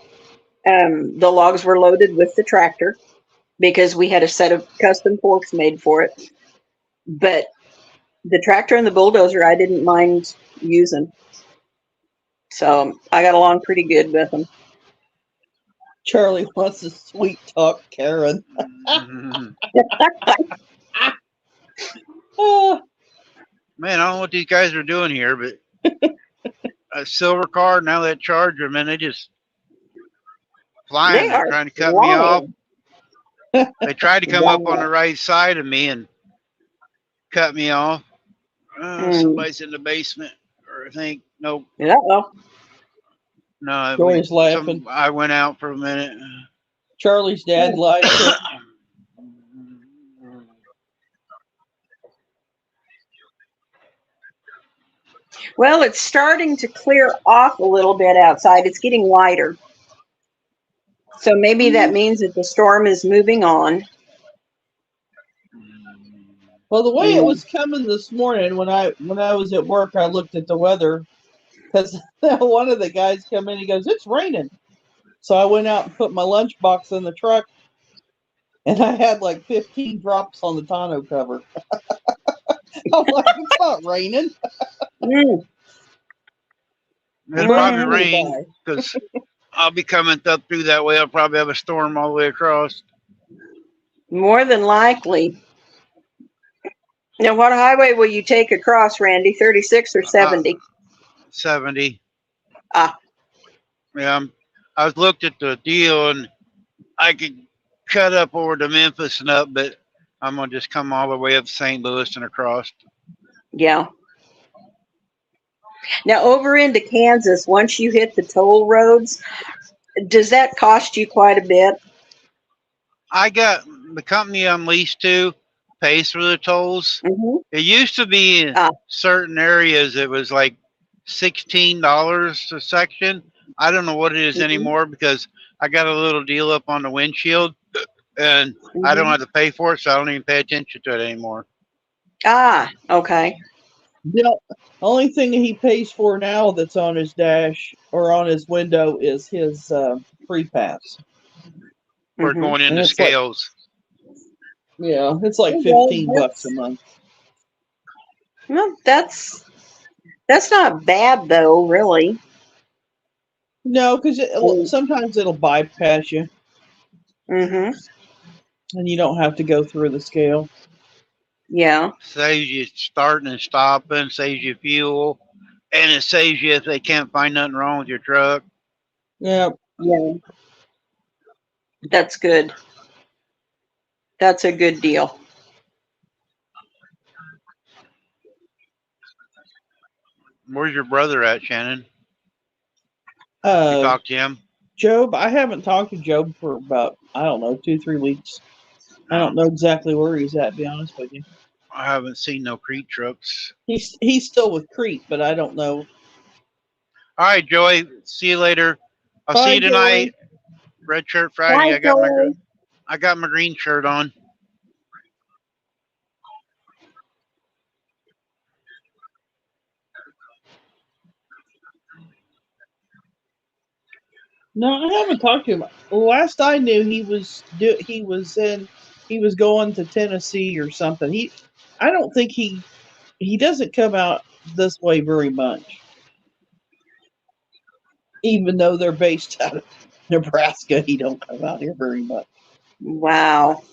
The logs were loaded with the tractor because we had a set of custom forks made for it. But the tractor and the bulldozer, I didn't mind using. So I got along pretty good with them. Charlie wants to sweet talk Karen. Oh, man, I don't know what these guys are doing here, but a silver car, now that Charger, man, they just flying. They They're are trying to cut me off. flying. They tried to come up on Wow. the right side of me and cut me off. Somebody's in the basement, or I think nope, Uh-oh. no, Joy's laughing. I went out for a minute. Charlie's dad lied to Well, it's starting to clear off a little bit outside. It's getting lighter. So maybe that means that the storm is moving on. Well, the way it was coming this morning when I was at work, I looked at the weather because one of the guys come in. He goes, "It's raining." So I went out and put my lunchbox in the truck, and I had like 15 drops on the tonneau cover. I'm like, "It's not raining." Mm. It'll probably rain because I'll be coming up through that way. I'll probably have a storm all the way across. More than likely. Now, what highway will you take across, Randy? 36 or 70? 70. Ah. Yeah, I was looked at the deal and I could cut up over to Memphis and up, but I'm gonna just come all the way up to St. Louis and across. Yeah. Now, over into Kansas, once you hit the toll roads, does that cost you quite a bit? I got the company I'm leased to pays for the tolls. Mm-hmm. It used to be in certain areas it was like $16 a section. I don't know what it is anymore because I got a little deal up on the windshield and I don't have to pay for it, so I don't even pay attention to it anymore. Ah, okay. The only thing he pays for now that's on his dash or on his window is his free pass. For going into scales. Yeah, it's like $15 a month. Well, that's not bad though, really. No, because sometimes it'll bypass you. Mm-hmm. And you don't have to go through the scale. Yeah. Saves you starting and stopping, saves you fuel, and it saves you if they can't find nothing wrong with your truck. Yeah. Yeah. That's good. That's a good deal. Where's your brother at, Shannon? You Uh, talked to him? Job, I haven't talked to Job for about, I don't know, 2-3 weeks. I No, don't know exactly where he's at, to be honest with you. I haven't seen no Crete trucks. He's still with Crete, but I don't know. All right, Joey. See you later. I'll see Bye, you tonight. Joey. Red shirt Friday. Bye, Joy. I got my green shirt on. No, I haven't talked to him. Last I knew, he was going to Tennessee or something. I don't think he doesn't come out this way very much, even though they're based out of Nebraska. He don't come out here very much. Wow.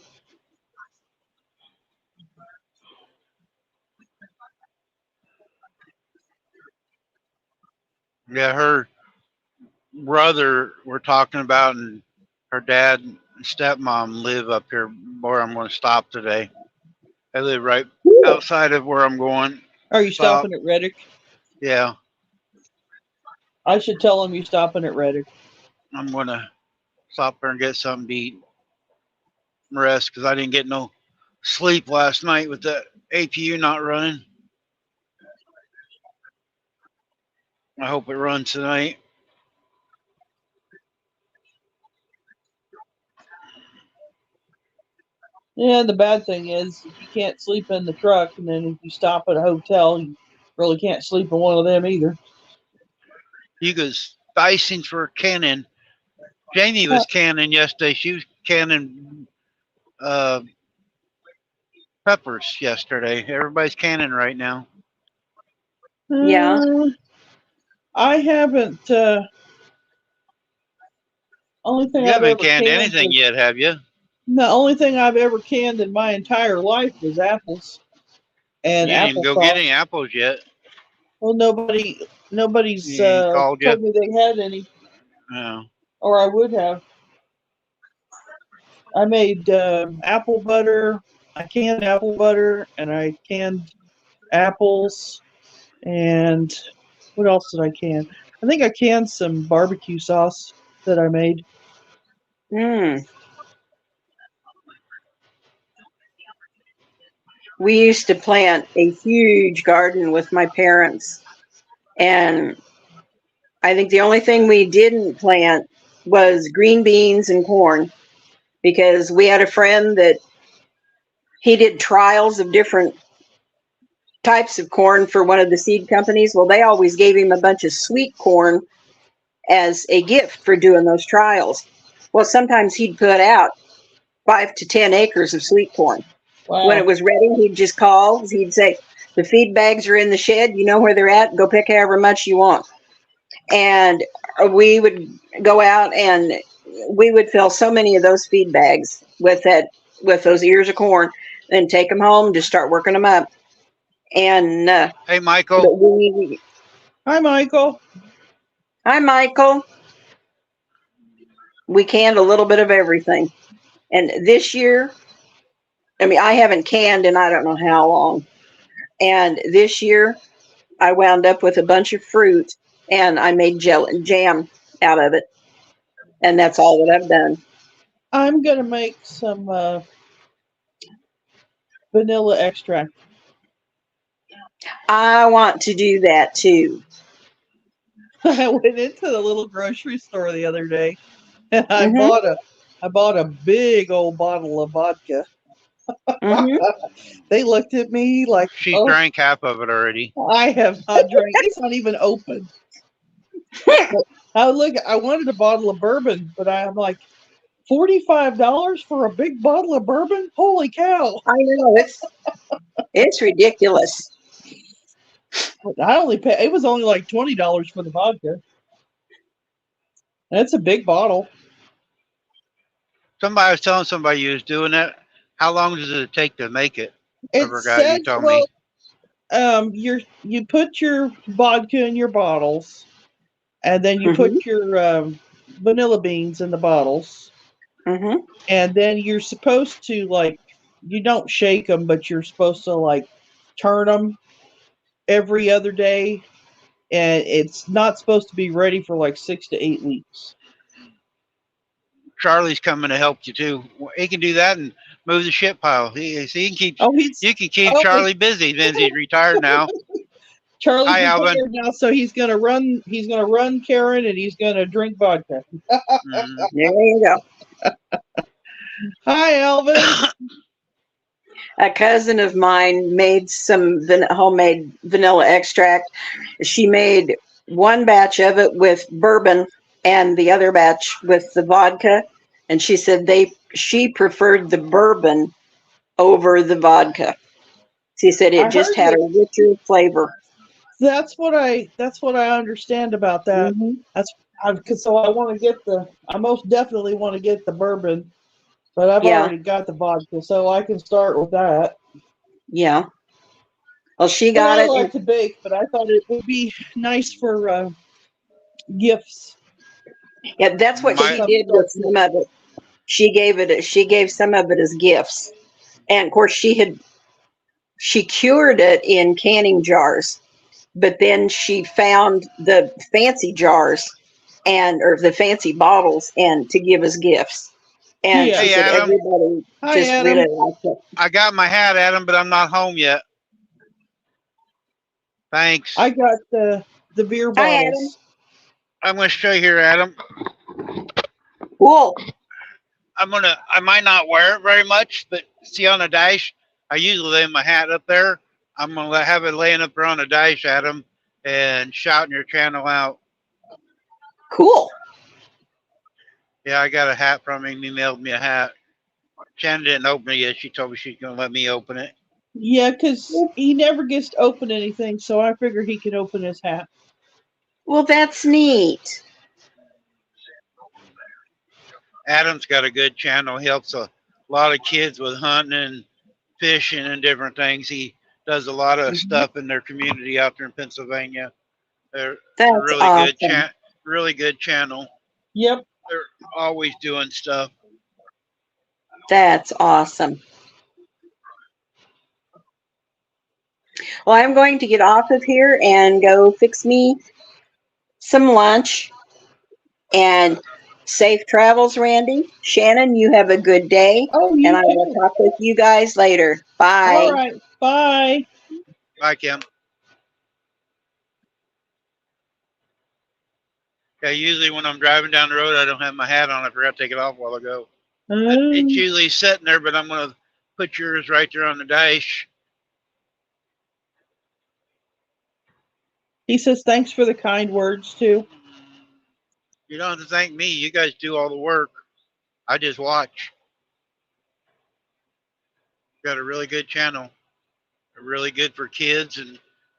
Yeah, her brother we're talking about, and her dad and stepmom live up here where I'm going to stop today. They live right outside of where I'm going. Are you Stop. stopping at Reddick? Yeah, I should tell him you're stopping at Reddick. I'm going to stop there and get something to eat, and rest because I didn't get no sleep last night with the APU not running. I hope it runs tonight. Yeah, the bad thing is if you can't sleep in the truck, and then if you stop at a hotel, you really can't sleep in one of them either. You was dicing for canning. Jamie was canning yesterday. She was canning uh, peppers yesterday. Everybody's canning right now. Yeah. I haven't. Only thing You I've haven't ever canned canned anything was yet, have you? the only thing I've ever canned in my entire life was apples and You didn't even go get any applesauce. apples yet. Well, nobody's He called you. told me they had any, Yeah. or I would have. I made apple butter. I canned apple butter, and I canned apples. And what else did I can? I think I canned some barbecue sauce that I made. Mm. We used to plant a huge garden with my parents, and I think the only thing we didn't plant was green beans and corn because we had a friend that he did trials of different types of corn for one of the seed companies. Well, they always gave him a bunch of sweet corn as a gift for doing those trials. Well, sometimes he'd put out 5 to 10 acres of sweet corn. When it Wow. was ready, he'd just call. He'd say, "The feed bags are in the shed. You know where they're at. Go pick however much you want." And we would go out and we would fill so many of those feed bags with those ears of corn, and take them home, just start working them up. And Hey, Michael. but we, Hi, Michael. hi, Michael. We canned a little bit of everything. And this year, I mean, I haven't canned in I don't know how long. And this year, I wound up with a bunch of fruit, and I made jam out of it. And that's all that I've done. I'm gonna make some vanilla extract. I want to do that too. I went into the little grocery store the other day, and Mhm. I bought a big old bottle of vodka. Mhm. They looked at me like, She "Oh, drank half of it already. I have not drank. It's not even open." But I wanted a bottle of bourbon, but I'm like, $45 for a big bottle of bourbon? Holy cow! I know it's ridiculous. I only paid. It was only like $20 for the vodka. That's a big bottle. Somebody was telling somebody you was doing that. How long does it take to make it? I It forgot. You said, told well, me. you put your vodka in your bottles, and then you Mhm. put your vanilla beans in the bottles, Mhm. and then you're supposed to like you don't shake them, but you're supposed to like turn them every other day and it's not supposed to be ready for like 6 to 8 weeks. Charlie's coming to help you too. He can do that and move the shit pile. He can keep Oh, he's you can keep oh Charlie busy since he's retired now. Charlie's Hi, Alvin. retired now, so he's gonna run. He's gonna run Karen, and he's gonna drink vodka. Mm. There you go. Hi, Alvin. A cousin of mine made some homemade vanilla extract. She made one batch of it with bourbon and the other batch with the vodka. And she said she preferred the bourbon over the vodka. She said it I just heard had that. a richer flavor. That's what I understand about that. Hmm. That's so I want to get the. I most definitely want to get the bourbon, but I've Yeah, already got the vodka, so I can start with that. yeah. Well, she And got I it. like to bake, but I thought it would be nice for gifts Yeah, that's what since My she I'm did with starting some of it. She gave some of it as gifts. And of course she cured it in canning jars, but then she found the fancy jars and or the fancy bottles and to give as gifts. And she Yeah. Hey said Adam, everybody Hi, just really Adam. liked it. I got my hat, Adam, but I'm not home yet. I Thanks. got the beer Hi, Adam. bottles. I'm going to show you here, Adam. Cool. I might not wear it very much, but see on the dash, I usually lay my hat up there. I'm gonna have it laying up there on the dash, Adam, and shouting your channel out. Cool. Yeah, I got a hat from him. He mailed me a hat. Shannon didn't open it yet. She told me she's gonna let me open it. Yeah, because he never gets to open anything, so I figured he could open his hat. Well, that's neat. Adam's got a good channel. He helps a lot of kids with hunting and fishing and different things. He does a lot of Mhm. stuff in their community out there in Pennsylvania. They're a That's awesome. really good channel. Yep. They're always doing stuff. That's awesome. Well, I'm going to get off of here and go fix me some lunch. And safe travels, Randy. Shannon, you have a good day. Oh, And you I will too. talk with you guys later. All Bye. right. Bye. Bye, Kim. Yeah, usually when I'm driving down the road, I don't have my hat on. I forgot to take it off a while ago. It's Um, usually sitting there, but I'm going to put yours right there on the dash. he says thanks for the kind words too. You don't have to thank me. You guys do all the work. I just watch. Got a really good channel. Really good for kids and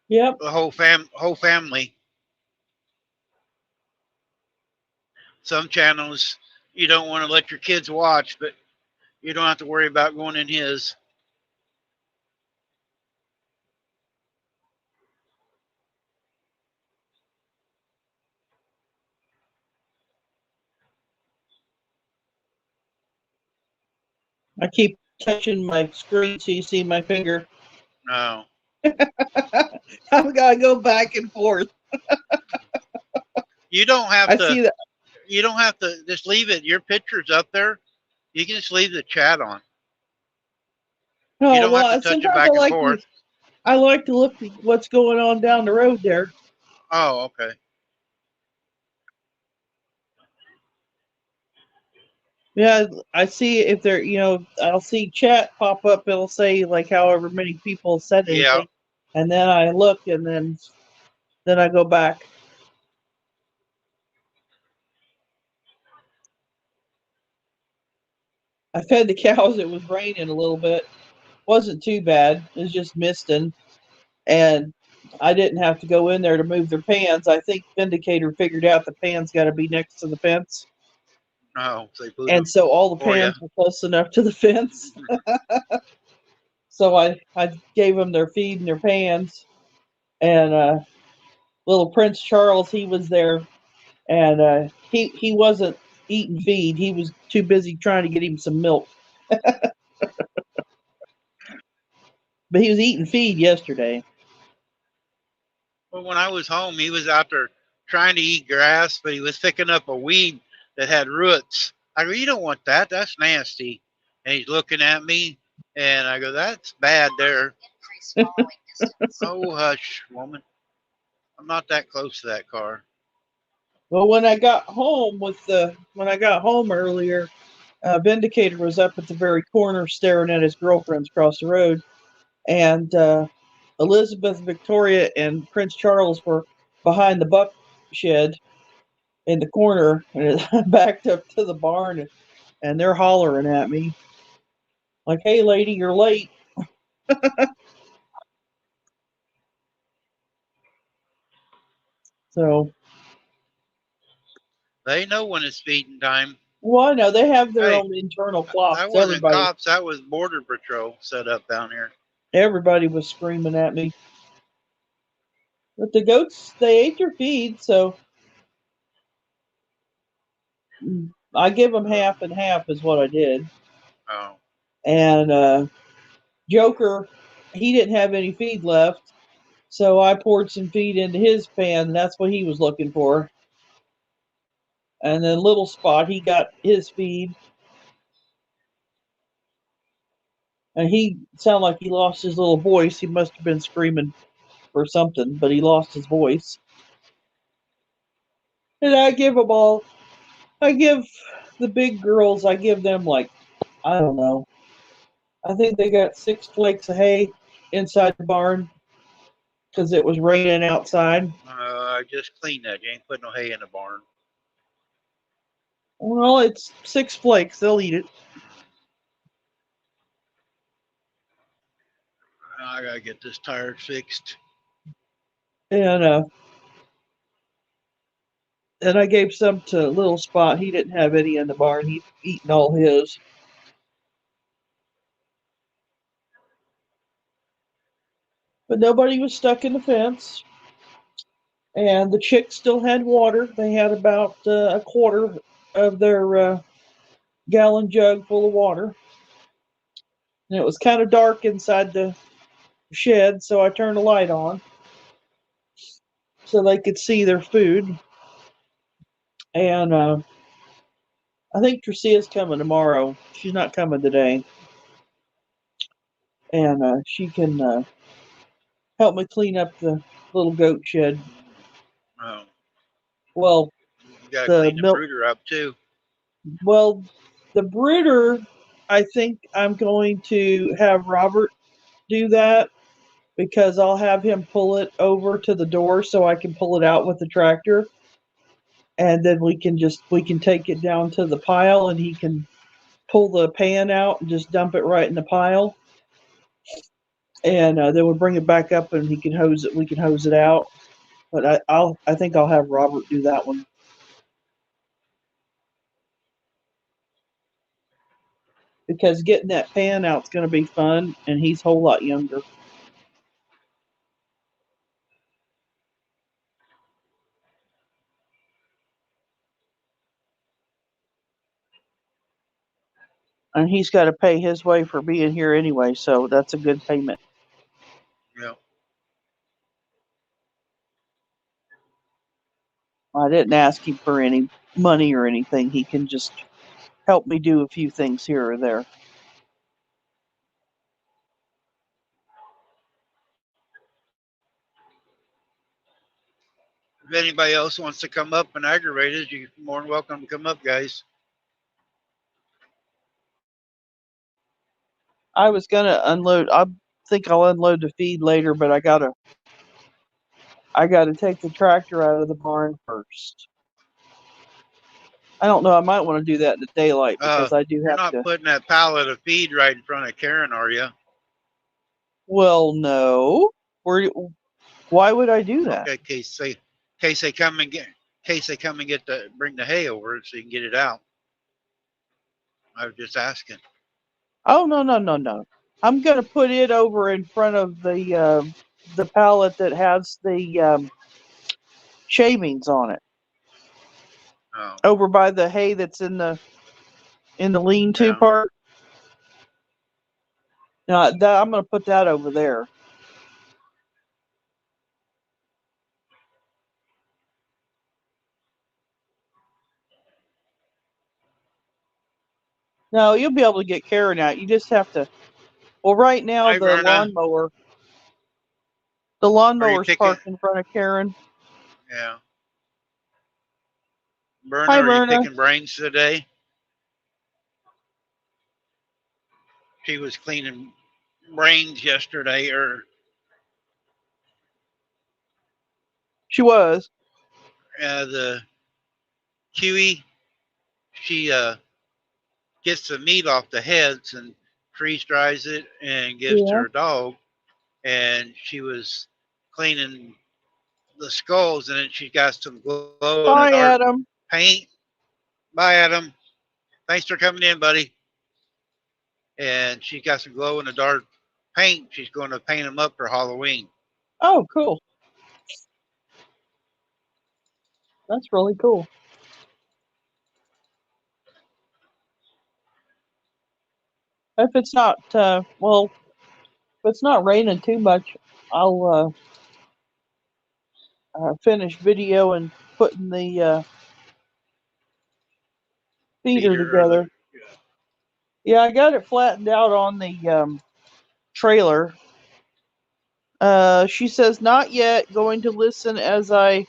Yep. the whole family. Some channels you don't want to let your kids watch, but you don't have to worry about going in his. I keep touching my screen so you see my finger. No, I've got to go back and forth. you don't have I to. see that. You don't have to just leave it. Your picture's up there. You can just leave the chat on. You Oh don't have to well, touch it sometimes back and forth. I like to look at what's going on down the road there. Oh, okay. Yeah, I see if there, I'll see chat pop up. It'll say like however many people said Yeah. anything, and then I look, and then I go back. I fed the cows. It was raining a little bit. Wasn't too bad. It was just misting, and I didn't have to go in there to move their pans. I think Vindicator figured out the pans got to be next to the fence, Oh, so they put and them so all the for you. pans were close enough to the fence. So I gave them their feed and their pans, and little Prince Charles, he was there, and he wasn't eating feed. He was too busy trying to get him some milk. But he was eating feed yesterday. Well, when I was home, he was out there trying to eat grass, but he was picking up a weed that had roots. I go, you don't want that. That's nasty. And he's looking at me, and I go, that's bad there. Oh, hush, woman. I'm not that close to that car. Well, when I got home earlier, Vindicator was up at the very corner staring at his girlfriends across the road, and Elizabeth, Victoria, and Prince Charles were behind the buck shed in the corner, and backed up to the barn, and they're hollering at me like, "Hey, lady, you're late." So, They know when it's feeding time. well, I know they have their Hey, own internal that clocks. wasn't cops. That was Border Patrol set up down here. Everybody was screaming at me, but the goats they ate their feed, so I give them half and half is what I did. Oh, And Joker, he didn't have any feed left, so I poured some feed into his pan, and that's what he was looking for. And then Little Spot, he got his feed, and he sounded like he lost his little voice. He must have been screaming for something, but he lost his voice. And I give them all. I give the big girls. I give them like I don't know. I think they got 6 flakes of hay inside the barn because it was raining outside. I just cleaned that. You ain't put no hay in the barn. Well, it's 6 flakes. They'll eat it. I gotta get this tire fixed. And and I gave some to Little Spot. He didn't have any in the barn. He'd eaten all his. But nobody was stuck in the fence. And the chicks still had water. They had about a quarter of their gallon jug full of water. And it was kind of dark inside the shed, so I turned the light on so they could see their food. And I think Tricia's coming tomorrow. She's not coming today. And she can help me clean up the little goat shed. Oh, Well, you gotta the clean the milk. brooder up too. Well, the brooder. I think I'm going to have Robert do that because I'll have him pull it over to the door so I can pull it out with the tractor, and then we can take it down to the pile, and he can pull the pan out and just dump it right in the pile, and then we'll bring it back up and he can hose it. We can hose it out. But I think I'll have Robert do that one because getting that pan out is going to be fun, and he's a whole lot younger. And he's got to pay his way for being here anyway, so that's a good payment. Yeah. I didn't ask him for any money or anything. He can just help me do a few things here or there. If anybody else wants to come up and aggravate us, you're more than welcome to come up, guys. I was gonna unload. I think I'll unload the feed later, but I gotta take the tractor out of the barn first. I don't know. I might want to do that in the daylight because I do You're have not to. putting that pallet of feed right in front of Karen, are you? Well, no. Where? Why would I do that? Okay, case they come and get, case they come and get the bring the hay over so you can get it out. I was just asking. Oh no no no no! I'm gonna put it over in front of the pallet that has the shavings on it, Oh, over by the hay that's in the lean-to yeah. part. Now I'm gonna put that over there. No, you'll be able to get Karen out. You just have to. Well, right now Hi, Verna. the Are you lawnmower's picking? parked in front of Karen. Yeah. Verna, Hi, are you Verna. picking brains today? She was cleaning brains yesterday, or She was. the Kiwi. She gets the meat off the heads and freeze dries it and gives to Yeah. her dog. And she was cleaning the skulls, and then she got some glow in the dark Bye, Adam. paint. Bye, Adam. Thanks for coming in, buddy. And she got some glow in the dark paint. She's going to paint them up for Halloween. Oh, cool. That's really cool. If it's not, well, if it's not raining too much, I'll finish video and putting the feeder Feeder or the together. Yeah, I got it flattened out on the trailer. She says not yet. Going to listen as I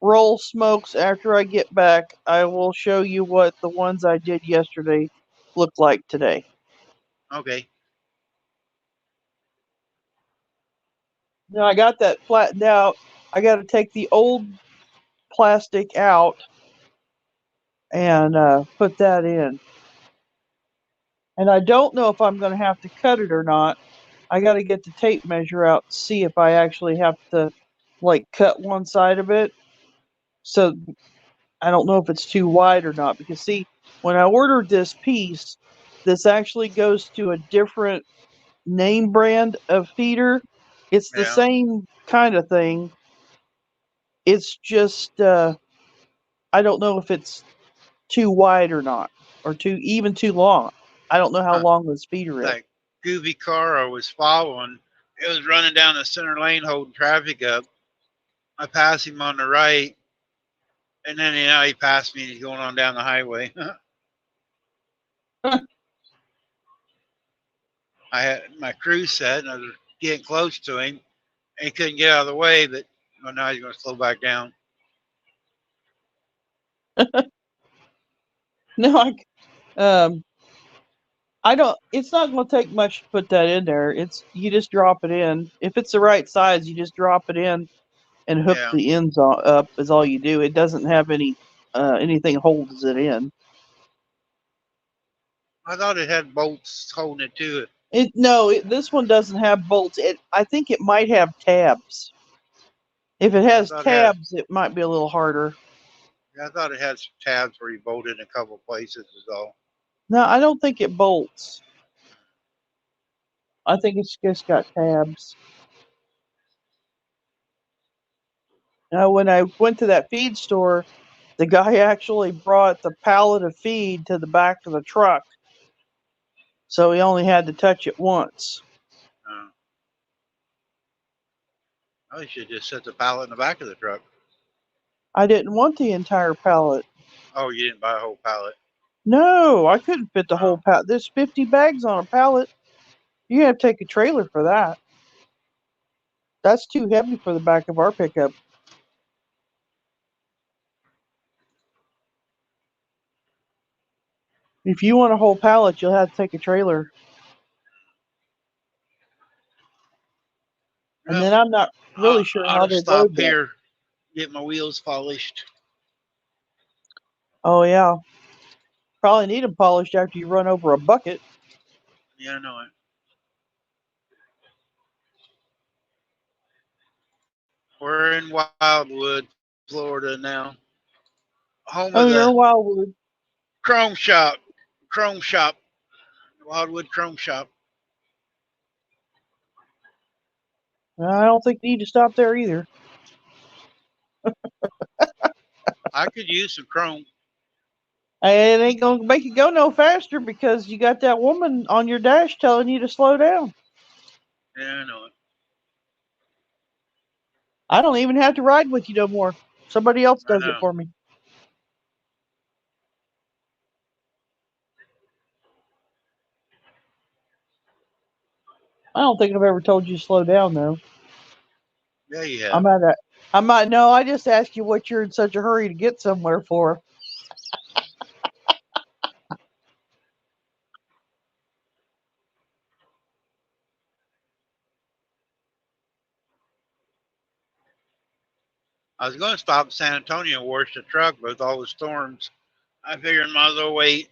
roll smokes after I get back. I will show you what the ones I did yesterday look like today. okay. Now I got that flattened out. I got to take the old plastic out and put that in. And I don't know if I'm going to have to cut it or not. I got to get the tape measure out to see if I actually have to like cut one side of it. So I don't know if it's too wide or not because see, when I ordered this piece, this actually goes to a different name brand of feeder. It's the Yeah. same kind of thing. It's just I don't know if it's too wide or not, or too long. I don't know how Huh. long this feeder is. That goofy car I was following, it was running down the center lane holding traffic up. I passed him on the right, and then he passed me and he's going on down the highway. I had my cruise set and I was getting close to him. And he couldn't get out of the way, but well, now he's going to slow back down. No, um, I don't. It's not going to take much to put that in there. It's you just drop it in. If it's the right size, you just drop it in and hook Yeah. the ends up. Is all you do. It doesn't have anything holds it in. I thought it had bolts holding it to it. This one doesn't have bolts. I think it might have tabs. If it I has thought it had. tabs, it might be a little harder. I thought it had some tabs where you bolted in a couple places. Is all. No, I don't think it bolts. I think it's just got tabs. Now, when I went to that feed store, the guy actually brought the pallet of feed to the back of the truck, so he only had to touch it once. Uh, I should just set the pallet in the back of the truck. I didn't want the entire pallet. Oh, you didn't buy a whole pallet. No, I couldn't fit the Oh, whole pallet. There's 50 bags on a pallet. You have to take a trailer for that. That's too heavy for the back of our pickup. If you want a whole pallet, you'll have to take a trailer. And well, then I'm not I really sure ought how to they stop load that. here, get my wheels polished. Oh, yeah. Probably need them polished after you run over a bucket. Yeah, I know it. We're in Wildwood, Florida now. Home Oh, of you're the in Wildwood. Chrome Shop. Chrome Shop. Wildwood Chrome Shop. I don't think you need to stop there either. I could use some chrome. And it ain't going to make it go no faster because you got that woman on your dash telling you to slow down. Yeah, I know it. I don't even have to ride with you no more. Somebody else I does it know. for me. I don't think I've ever told you to slow down though. Yeah, you I'm have. at that. I might no. I just asked you what you're in such a hurry to get somewhere for. I was going to stop in San Antonio and wash the truck, but with all the storms, I figured I might as well wait.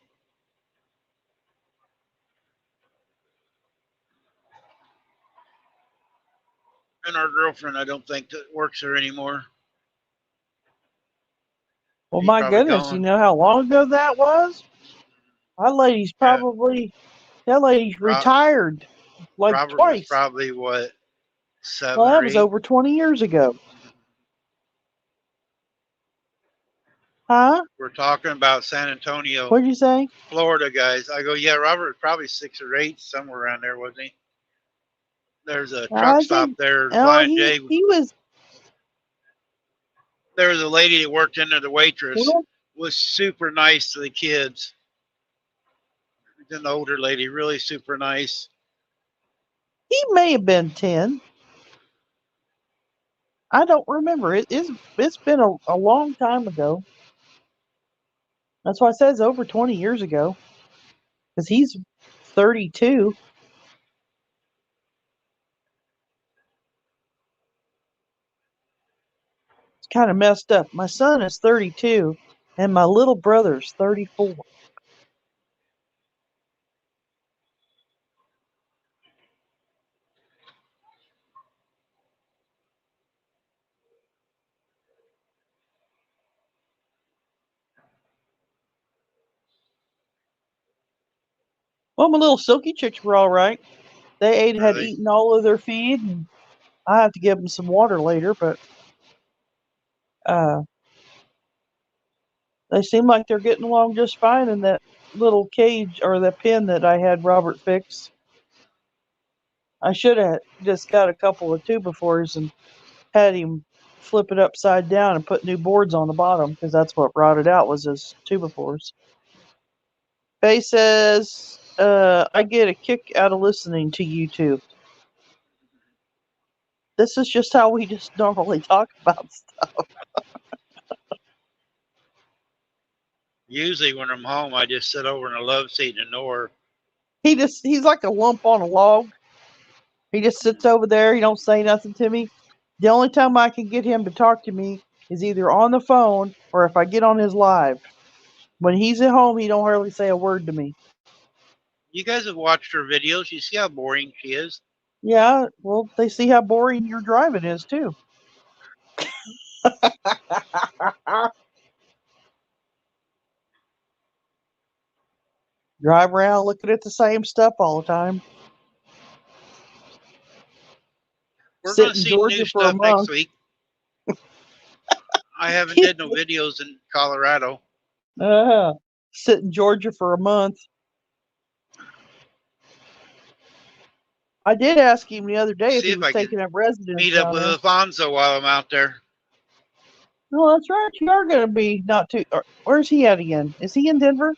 And our girlfriend, I don't think that works there anymore. Well, She's my probably goodness, you gone. know how long ago that was? That lady's Yeah, probably that lady's Rob, retired like Robert was twice. probably what, Well, 7 that or was 8. over 20 years ago. Huh? We're talking about San Antonio, What'd you say? Florida guys. I go, yeah, Robert was probably 6 or 8, somewhere around there, wasn't he? There's a truck I stop think there. oh Flying he J. he was There was a lady that worked in there, the waitress well, was super nice to the kids. An older lady, really super nice. he may have been 10. I don't remember. It's been a long time ago. That's why I said it's over 20 years ago. Because he's 32. It's kind of messed up. My son is 32 and my little brother's 34. Well, my little silky chicks were all right. They had Really. eaten all of their feed, and I have to give them some water later, but uh, they seem like they're getting along just fine in that little cage or the pen that I had Robert fix. I should have just got a couple of two-by-fours and had him flip it upside down and put new boards on the bottom because that's what rotted out was his two-by-fours. Faye says, I get a kick out of listening to you two. This is just how we just normally talk about stuff. Usually when I'm home, I just sit over in a love seat and ignore. He's like a lump on a log. He just sits over there. He don't say nothing to me. The only time I can get him to talk to me is either on the phone or if I get on his live. When he's at home, he don't hardly say a word to me. You guys have watched her videos. You see how boring she is. Yeah, well, they see how boring your driving is too. Drive around looking at the same stuff all the time. We're Sit going to in see new Georgia for a stuff next month. week. I haven't did no videos in Colorado. uh, Sit in Georgia for a month. I did ask him the other day if See he if was I can taking up residence meet up down with there. Alfonso while I'm out there. Oh, that's right. You are going to be not too. Where's he at again? Is he in Denver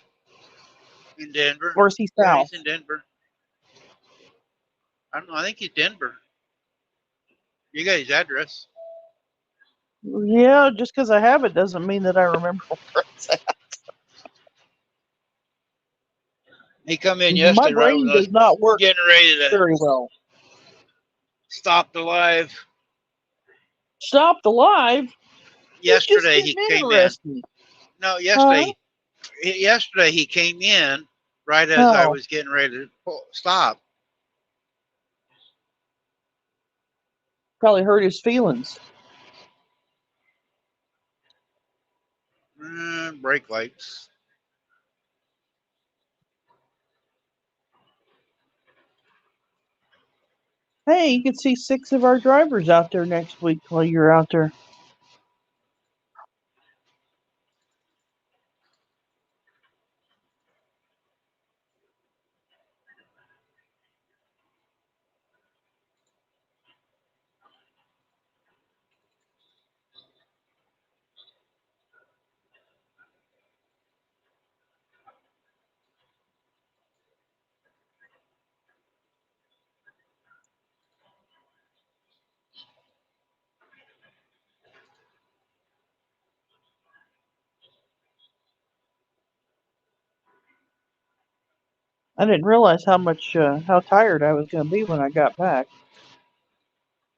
In Denver. or is he Yeah, south? he's in Denver. I don't know. I think he's Denver. You got his address. Yeah, just because I have it doesn't mean that I remember where it's at. He come in My yesterday right when brain I does was not work getting ready to very well. stop the live. Stopped alive? He's just Yesterday he getting came in. interesting. No, Huh? yesterday he came in right as I Oh, was getting ready to stop. probably hurt his feelings. Brake lights. Hey, you can see 6 of our drivers out there next week while you're out there. I didn't realize how tired I was going to be when I got back.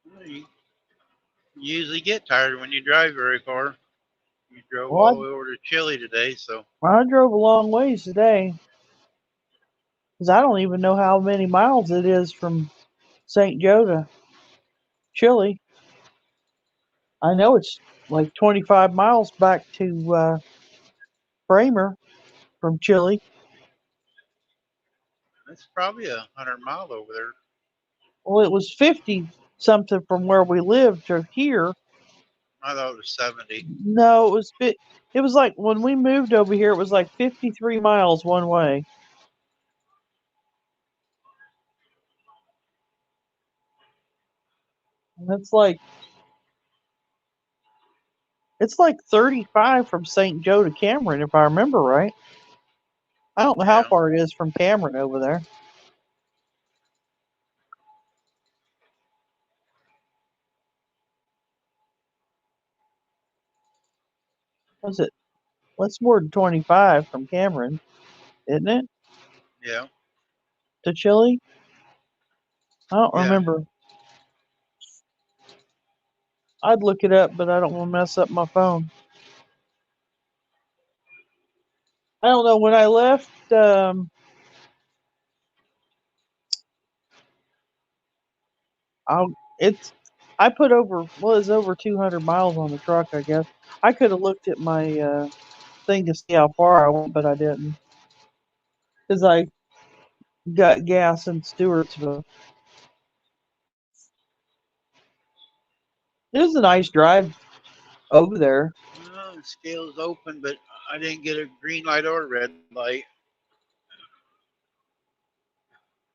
Well, you usually get tired when you drive very far. You drove all the Well, way over to Chile today, so I drove a long ways today because I don't even know how many miles it is from St. Joe to Chile. I know it's like 25 miles back to Bramer from Chile. it's probably 100 mile over there. Well, it was 50 something from where we lived to here. I thought it was 70. No, it was like when we moved over here, it was like 53 miles one way. And it's like 35 from St. Joe to Cameron, if I remember right. I don't know how Yeah, far it is from Cameron over there. Was it? What's more than 25 from Cameron, isn't it? yeah, To Chile? I don't yeah. remember. I'd look it up, but I don't want to mess up my phone. I don't know. When I left, it's I put over was over 200 miles on the truck. I guess I could have looked at my thing to see how far I went, but I didn't because I got gas in Stewartsville. It was a nice drive over there. Well, the scale's open, but I didn't get a green light or a red light.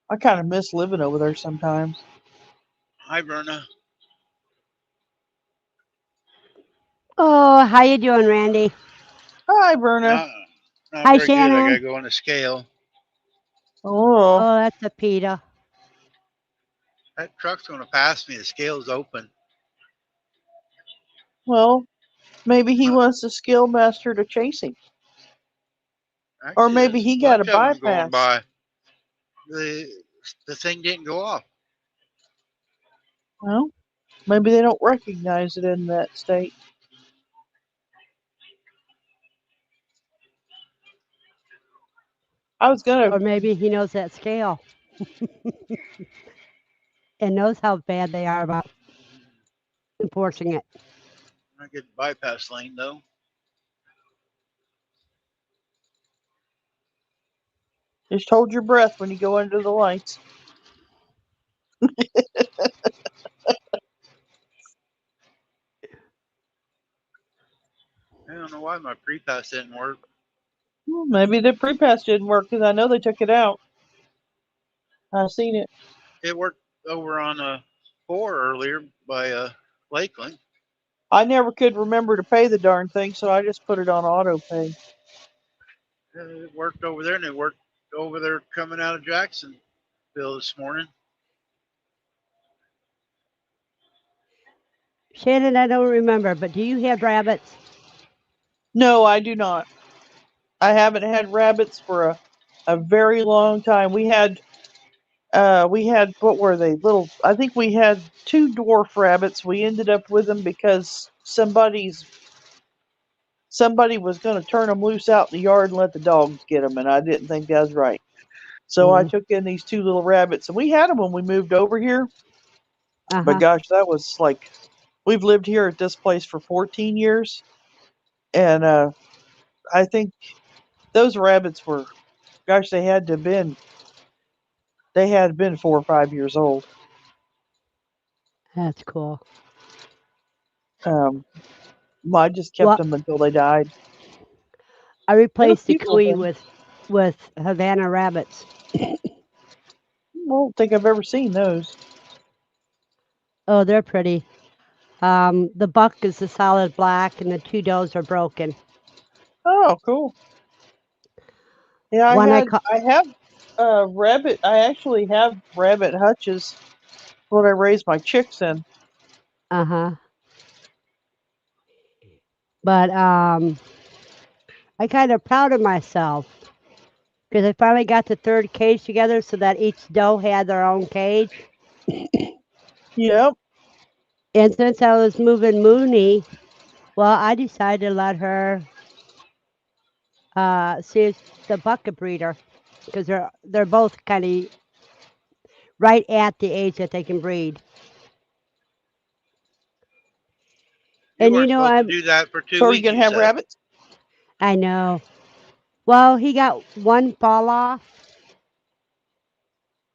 I kind of miss living over there sometimes. Hi, Verna. Oh, how you doing, Randy? Hi, Verna. Not, not Hi, very good. I gotta Shannon. go on the scale. Oh, Oh, that's a PETA. That truck's gonna pass me. The scale's open. well, maybe he Uh, wants the skill master to chase him, or Actually, maybe there's he a got a bunch of them going bypass. by. The the thing didn't go off. Well, maybe they don't recognize it in that state. I was gonna. Or maybe he knows that scale and knows how bad they are about enforcing it. I get bypass lane though. Just hold your breath when you go under the lights. I don't know why my pre-pass didn't work. Well, maybe the pre-pass didn't work because I know they took it out. I've seen it. It worked over on a 4 earlier by Lakeland. I never could remember to pay the darn thing, so I just put it on auto pay. It worked over there, and it worked over there coming out of Jacksonville this morning. Shannon, I don't remember, but do you have rabbits? No, I do not. I haven't had rabbits for a very long time. We had what were they? Little I think we had two dwarf rabbits. We ended up with them because somebody was going to turn them loose out in the yard and let the dogs get them, and I didn't think that was right. So I Mm, took in these two little rabbits, and we had them when we moved over here. But uh-huh. gosh, that was like we've lived here at this place for 14 years, and I think those rabbits were, gosh, they had been 4 or 5 years old. That's cool. Um, I just kept Well, them until they died. I And a replaced the few of Kui them, with Havana rabbits. I don't think I've ever seen those. Oh, they're pretty. The buck is a solid black, and the two does are broken. Oh, cool. Yeah, One I call. I have rabbit. I actually have rabbit hutches. What I raise my chicks in. Uh huh. But I kind of proud of myself because I finally got the third cage together so that each doe had their own cage. Yep. And since I was moving Mooney, well, I decided to let her see if the bucket breeder because they're both kind of right at the age that they can breed. You And you weren't know, supposed to do that for two So are you weeks, gonna you have said. rabbits? I know. Well, he got one fall off,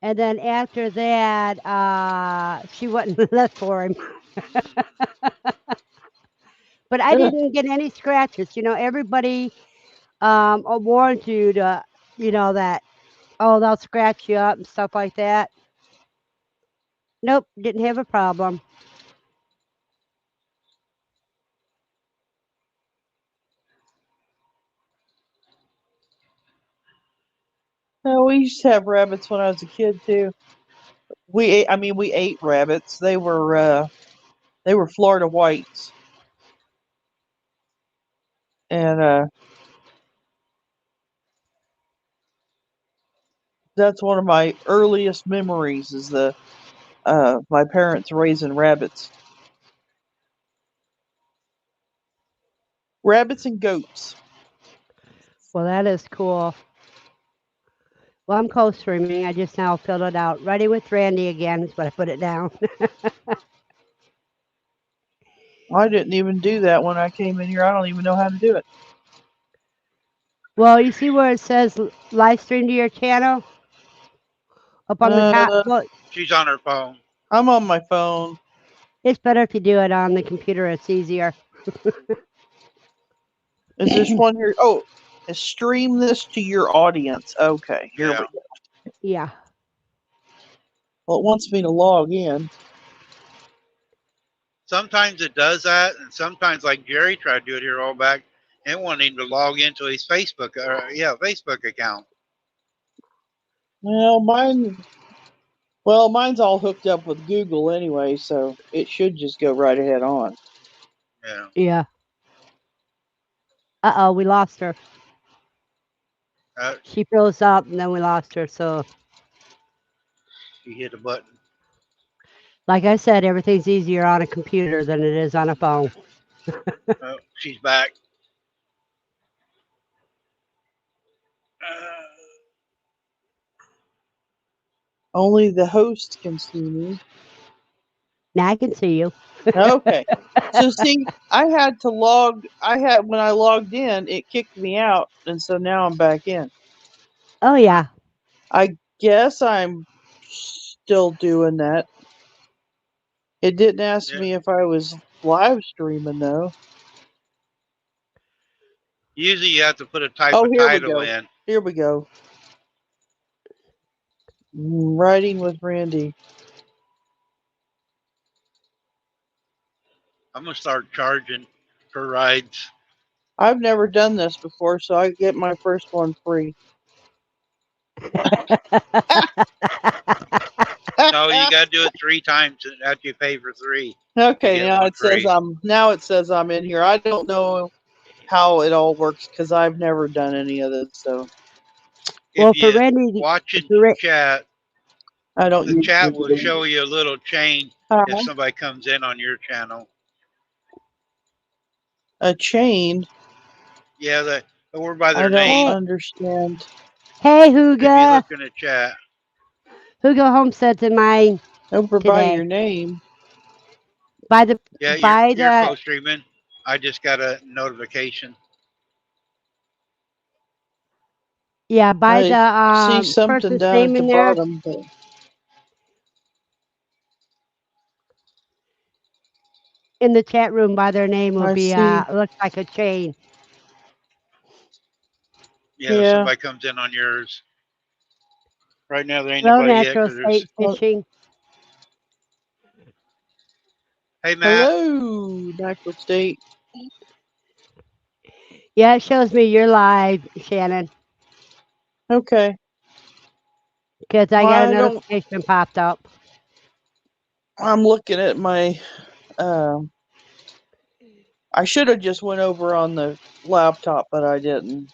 and then after that, she wouldn't let for him. But I Ugh. didn't get any scratches. You know, everybody warned you to, that they'll scratch you up and stuff like that. Nope, didn't have a problem. No, we used to have rabbits when I was a kid too. We ate rabbits. They were Florida whites, and that's one of my earliest memories. Is the my parents raising rabbits and goats. Well, that is cool. Well, I'm close to remaining. I just now filled it out. Ready with Randy again is what I put it down. I didn't even do that when I came in here. I don't even know how to do it. Well, you see where it says live stream to your channel up on the top? Uh, Well, She's on her phone. I'm on my phone. it's better if you do it on the computer. It's easier. Is this one here? Oh, stream this to your audience. Okay, here Yeah. we go. Yeah. Well, it wants me to log in. Sometimes it does that, and sometimes, like Jerry tried to do it here all back, and wanted him to log into his Facebook account. Well, mine's all hooked up with Google anyway, so it should just go right ahead on. Yeah. Yeah. Uh-oh, we lost her. Uh, She froze up and then we lost her. So, she hit a button. like I said, everything's easier on a computer than it is on a phone. Oh, she's back. Uh, Only the host can see me. Now I can see you. Okay. So see, when I logged in, it kicked me out, and so now I'm back in. Oh, yeah. I guess I'm still doing that. It didn't ask yeah. me if I was live streaming though. Usually, you have to put a type Oh, of here we title go. in. Here we go. Writing with Randy. I'm gonna start charging for rides. I've never done this before, so I get my first one free. No, you got to do it 3 times after you pay for 3 to Okay, get one free. now it says I'm in here. I don't know how it all works because I've never done any of this, so Well, If for you Randy, watch in for, chat, I don't the use chat will Google. show you a little chain if Uh, somebody comes in on your channel. a chain. Yeah, or by I their don't name. understand. hey, If you Huga. look in the chat. Huga Homestead's in mine Over by today. your name. By the, Yeah, by you're the, co-streaming. I just got a notification. yeah, by I the see something person's down at name the in there. bottom, but In the chat room by their name will I be, see. looks like a chain. Yeah, if Yeah. somebody comes in on yours. Right now, there ain't Hello, nobody yet Natural because there's. State Fishing. Hey, Matt. Hello, Natural State. Yeah, it shows me you're live, Shannon, Okay. because I got a I don't. notification popped up. I'm looking at my. Um, I should have just went over on the laptop, but I didn't.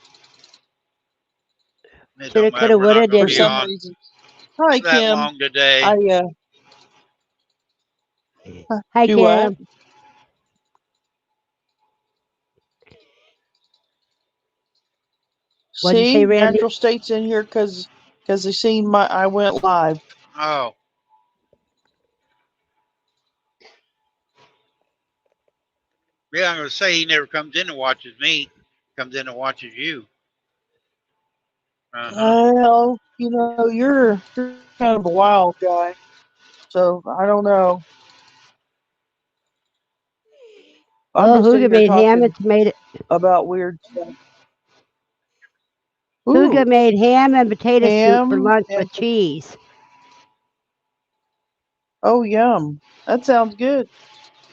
It Shoulda, don't matter. coulda, We're woulda, not going to for be some didn't. on reason. Hi, that Kim. long today. I Hi, do what? Kim. What'd you say, See, Randy? Natural State's in here because they seen my I went live. Oh, yeah, I'm going to say he never comes in and watches me. Comes in and watches you. Uh-huh. Well, you're kind of a wild guy, so I don't know. I'm Oh, just in Huga here made ham talking and tomato. about weird stuff. Huga Ooh, made ham and potato soup for ham lunch and with cheese. oh, yum. That sounds good.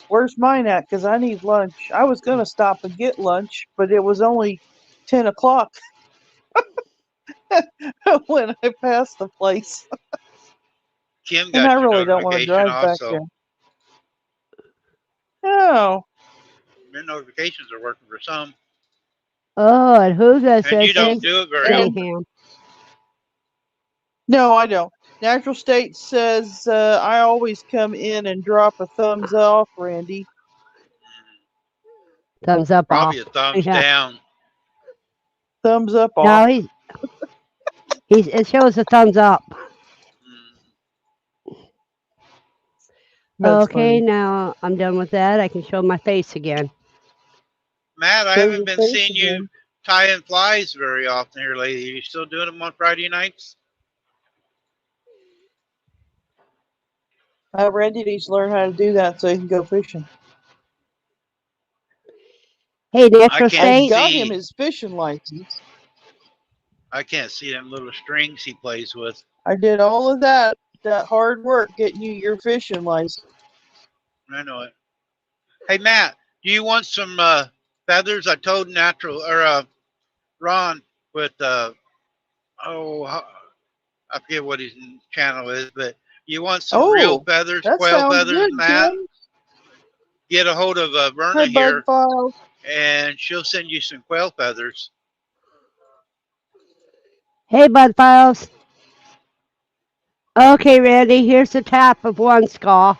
Where's mine at? Because I need lunch. I was gonna stop and get lunch, but it was only 10 o'clock when I passed the place, Kim and I got your really don't want to notification drive back there. also. No, Your notifications are working for some. Oh, and Huga And you says don't he's do it very getting often. ham. no, I don't. Natural State says I always come in and drop a thumbs off, Randy. Thumbs up Probably off. a thumbs Yeah. down. Thumbs up off. No, he's it shows a thumbs up. That's Okay, funny. now I'm done with that. I can show my face again. Matt, I Show haven't your been face seeing you again. tying flies very often here lately. Are you still doing them on Friday nights? Randy needs to learn how to do that so he can go fishing. Hey, I natural can't I state. got him see. his fishing license. I can't see them little strings he plays with. I did all of that hard work getting you your fishing license. I know it. Hey, Matt, do you want some feathers? I told Natural or Ron with I forget what his channel is, but you want some real Oh, feathers, that quail sounds feathers, good, Matt? Kim. Get a hold of Hi, Verna Bug here, Files. and she'll send you some quail feathers. Hey, Bud Files. Okay, Randy, here's the top of one skull.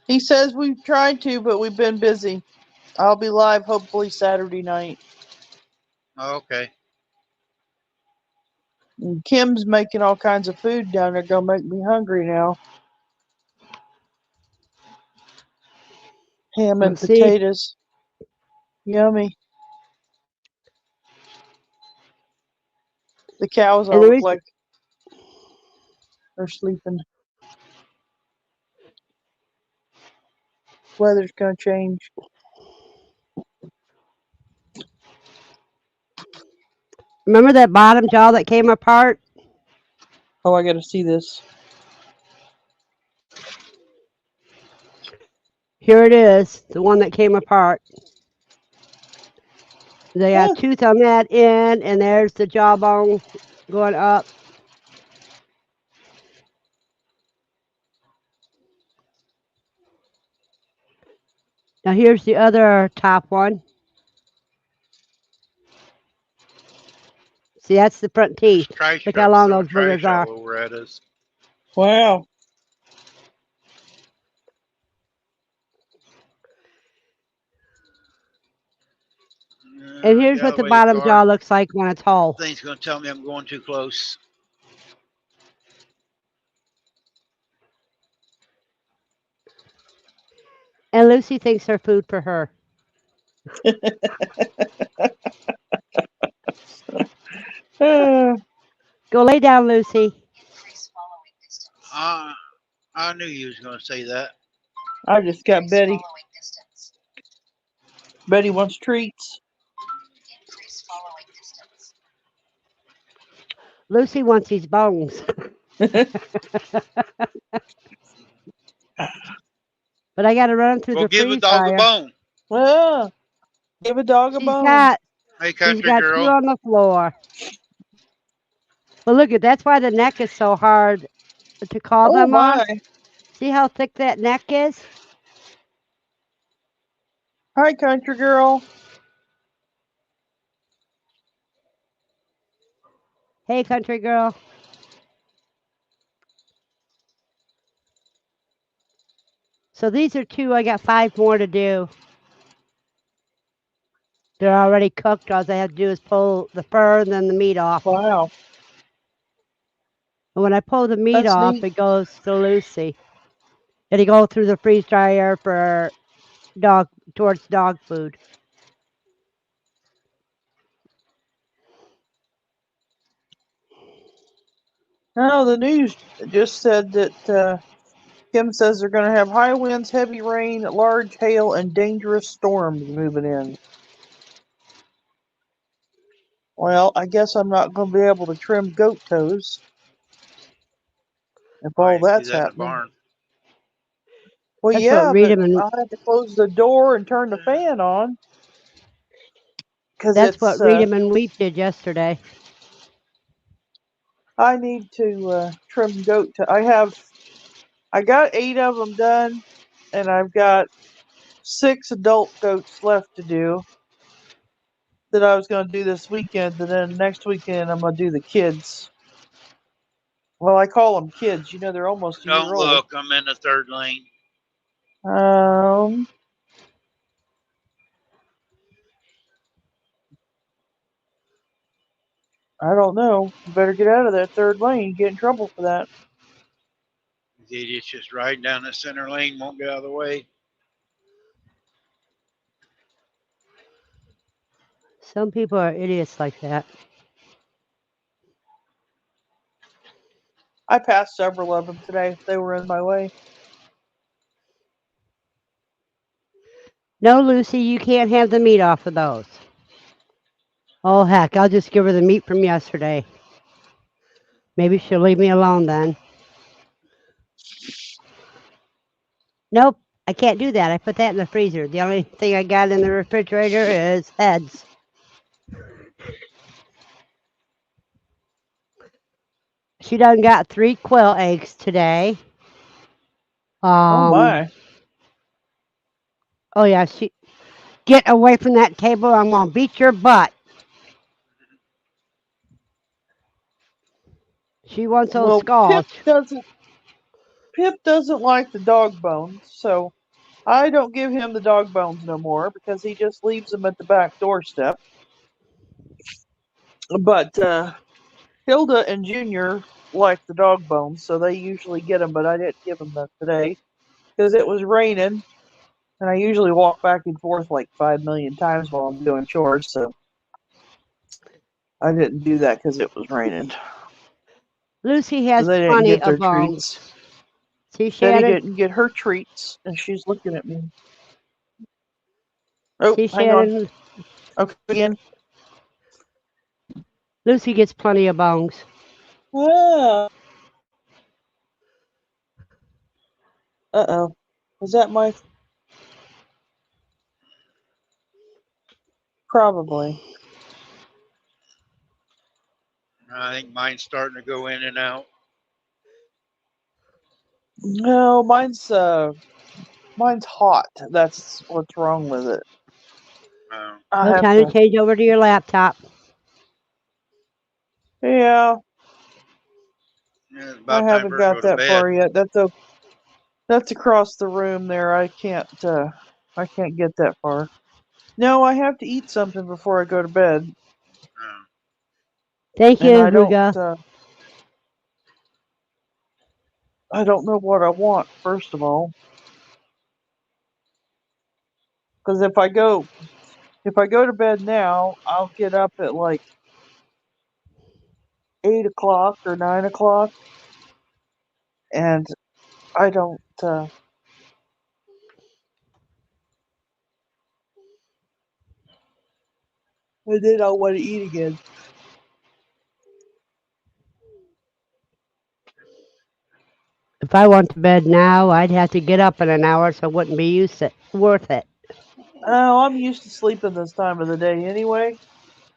He says we've tried to, but we've been busy. I'll be live hopefully Saturday night. Okay. And Kim's making all kinds of food down there. Gonna make me hungry now. Ham and Let's see. potatoes. Yummy. The cows And all the look reason, like they're sleeping. Weather's gonna change. remember that bottom jaw that came apart? Oh, I gotta see this. Here it is, the one that came apart. They got Huh. a tooth on that end, and there's the jawbone going up. Now here's the other top one. See, that's the front There's teeth. trash Look how trucks long throwing those trash boogers all are. over at us. Wow. And here's Get out what of the the way of the bottom jaw car. looks like when it's whole. Thing's going to tell me I'm going too close. And Lucy thinks they're food for her. Uh, Go lay down, Lucy. Uh, I knew you was going to say that. I just got Betty. Betty wants treats. Lucy wants these bones. But I got to run them through Well, the give a freeze dog a dryer. bone. Ah, give a dog a She's bone. got Hey, she's country got two girl. on the floor. But look at that's why the neck is so hard to call Oh them on. my. See how thick that neck is? Hi, country girl. Hey, country girl. So these are two. I got 5 more to do. They're already cooked. All I have to do is pull the fur and then the meat off. Wow, And when I pull the meat that's off, neat. it goes to Lucy. It'll go through the freeze dryer for dog towards dog food. No, the news just said that Kim says they're going to have high winds, heavy rain, large hail, and dangerous storms moving in. Well, I guess I'm not going to be able to trim goat toes if Oh, all you can do that's that in the happening. barn. Well, That's what yeah, but Rita I'll have to close the door and turn the fan on because That's what it's. Rita and Weep did yesterday. I need to trim goat. I got 8 of them done, and I've got 6 adult goats left to do that I was going to do this weekend, and then next weekend I'm going to do the kids. Well, I call them kids. You know, they're almost a year Don't old. look. I'm in the third lane. Um, I don't know. You better get out of that third lane. You get in trouble for that. The idiot's just riding down the center lane, won't get out of the way. Some people are idiots like that. I passed several of them today. They were in my way. No, Lucy, you can't have the meat off of those. Oh, heck, I'll just give her the meat from yesterday. Maybe she'll leave me alone then. Nope, I can't do that. I put that in the freezer. The only thing I got in the refrigerator is heads. She done got 3 quail eggs today. Oh my. Oh yeah, she get away from that table. I'm gonna beat your butt. She wants those Well, skulls. Pip doesn't like the dog bones, so I don't give him the dog bones no more because he just leaves them at the back doorstep. But Hilda and Junior like the dog bones, so they usually get them, but I didn't give them that today because it was raining, and I usually walk back and forth like 5 million times while I'm doing chores, so I didn't do that because it was raining. Lucy So has they didn't plenty get their of bones. treats. See, Betty Shannon? didn't get her treats, and she's looking at me. Oh, See, hang on. Shannon? Okay, again. Lucy gets plenty of bones. Ah. Uh-oh. Was that my... Probably. I think mine's starting to go in and out. No, mine's hot. That's what's wrong with it. I No have time to to... change over to your laptop. Yeah, Yeah, it's I about time haven't for her to got go to that bed. far yet. That's across the room there. I can't get that far. No, I have to eat something before I go to bed, Uh, Thank and you, Huga. I don't know what I want first of all. Because if I go to bed now, I'll get up at like 8 o'clock or 9 o'clock, and I don't. And then I'll want to eat again. If I went to bed now, I'd have to get up in an hour, so it wouldn't be worth it. Oh, I'm used to sleeping this time of the day anyway.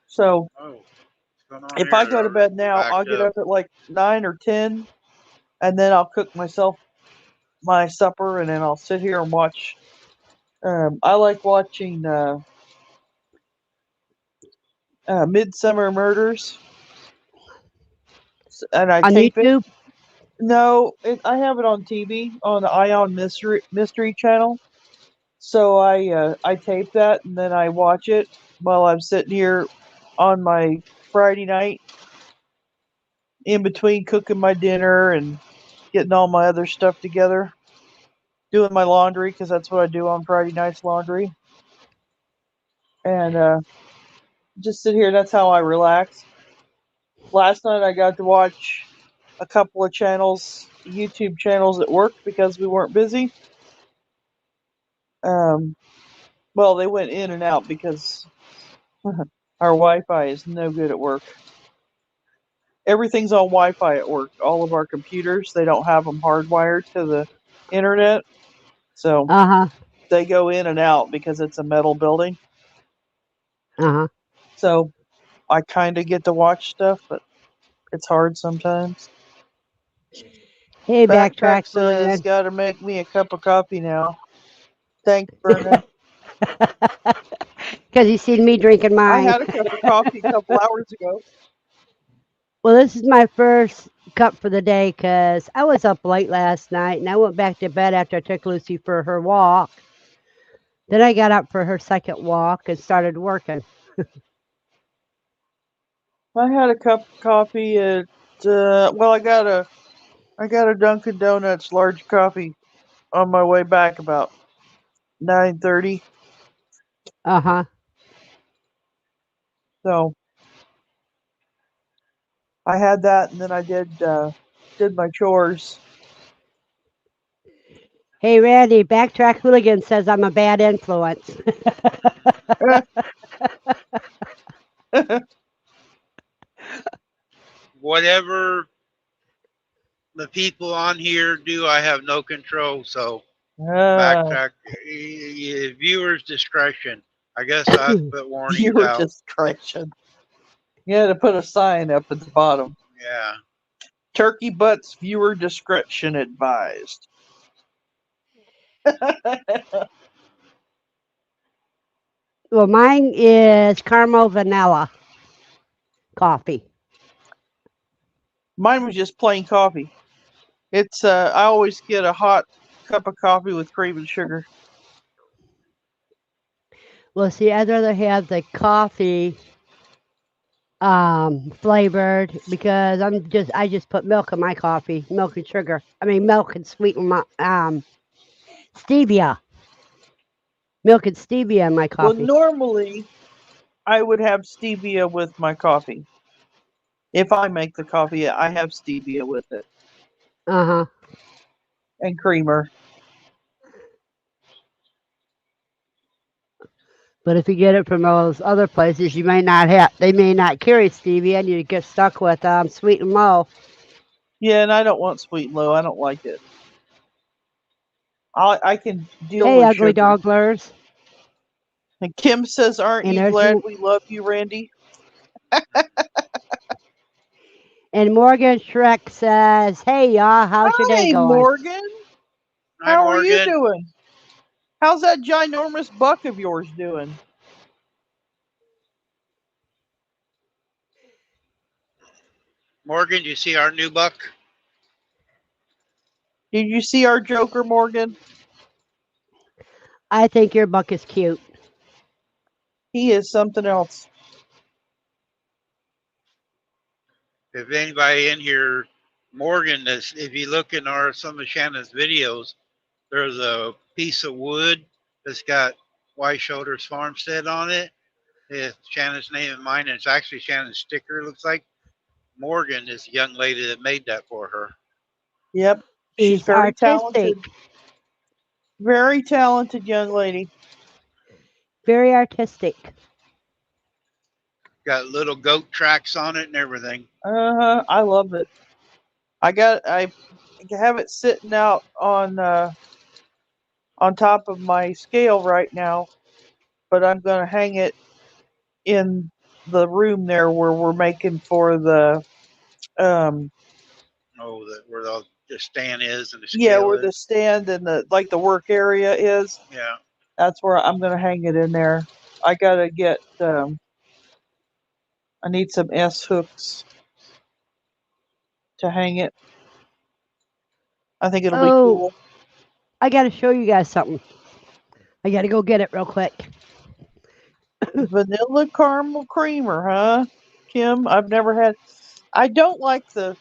So oh, what's going on if here? I It go to already bed now, I'll backed get up. up at like 9 or 10, and then I'll cook myself my supper, and then I'll sit here and watch. I like watching Midsummer Murders. and I On tape it. YouTube? No, I have it on TV on the Ion Mystery channel. So I tape that and then I watch it while I'm sitting here on my Friday night in between cooking my dinner and getting all my other stuff together, doing my laundry because that's what I do on Friday night's laundry, and just sit here. That's how I relax. Last night I got to watch a couple of channels, YouTube channels at work because we weren't busy. Um, well, they went in and out because our Wi-Fi is no good at work. Everything's on Wi-Fi at work. All of our computers, they don't have them hardwired to the internet, so Uh-huh. they go in and out because it's a metal building. Uh-huh. So I kind of get to watch stuff, but it's hard sometimes. Hey, Backtrack Backtrack says, Hooligan. "Gotta make me a cup of coffee now." Thanks, Vernon. Because you seen me drinking I mine. had a cup of coffee a couple hours ago. Well, this is my first cup for the day because I was up late last night and I went back to bed after I took Lucy for her walk. Then I got up for her second walk and started working. I had a cup of coffee at well, I got a Dunkin' Donuts large coffee on my way back about 9:30. Uh-huh. So I had that, and then I did my chores. Hey, Randy, Backtrack Hooligan says I'm a bad influence. Whatever the people on here do, I have no control. So uh, backtrack. Viewers' discretion. I guess I have to put warnings viewer out. discretion. You had to put a sign up at the bottom. Yeah. Turkey butts, viewer discretion advised. Well, mine is caramel vanilla coffee. Mine was just plain coffee. It's I always get a hot cup of coffee with cream and sugar. Well, see, I'd rather have the coffee flavored because I just put milk in my coffee, milk and sugar. I mean milk and sweet stevia. Milk and stevia in my Well, coffee. normally I would have stevia with my coffee. If I make the coffee, I have stevia with it Uh-huh. and creamer. But if you get it from those other places, you may not have. They may not carry stevia, and you get stuck with sweet and low. Yeah, and I don't want sweet and low. I don't like it. I can deal Hey, with ugly sugar. dogglers. And Kim says, "Aren't And you there's glad we love you, Randy?" and Morgan Shrek says, "Hey y'all, how's your day Hey, going?" Morgan. Hi, How are you Morgan. doing? How's that ginormous buck of yours doing? Morgan, do you see our new buck? Did you see our Joker, Morgan? I think your buck is cute. He is something else. If anybody in here, Morgan, if you look in some of Shannon's videos, there's a piece of wood that's got White Shoulders Farmstead on it. It's Shannon's name and mine, and it's actually Shannon's sticker. It looks like Morgan is the young lady that made that for her. Yep. She's She's very artistic, talented. Very talented young lady. very artistic. Got little goat tracks on it and everything. Uh-huh. I love it. I have it sitting out on top of my scale right now, but I'm gonna hang it in the room there where we're making for the um Oh, where the stand is and the yeah, scale where the is. stand and the work area is. Yeah. That's where I'm gonna hang it in there. I gotta get I need some S hooks. to hang it. I think it'll be Oh, cool. I got to show you guys something. I got to go get it real quick. Vanilla caramel creamer, huh? Kim, I've never had. I don't like the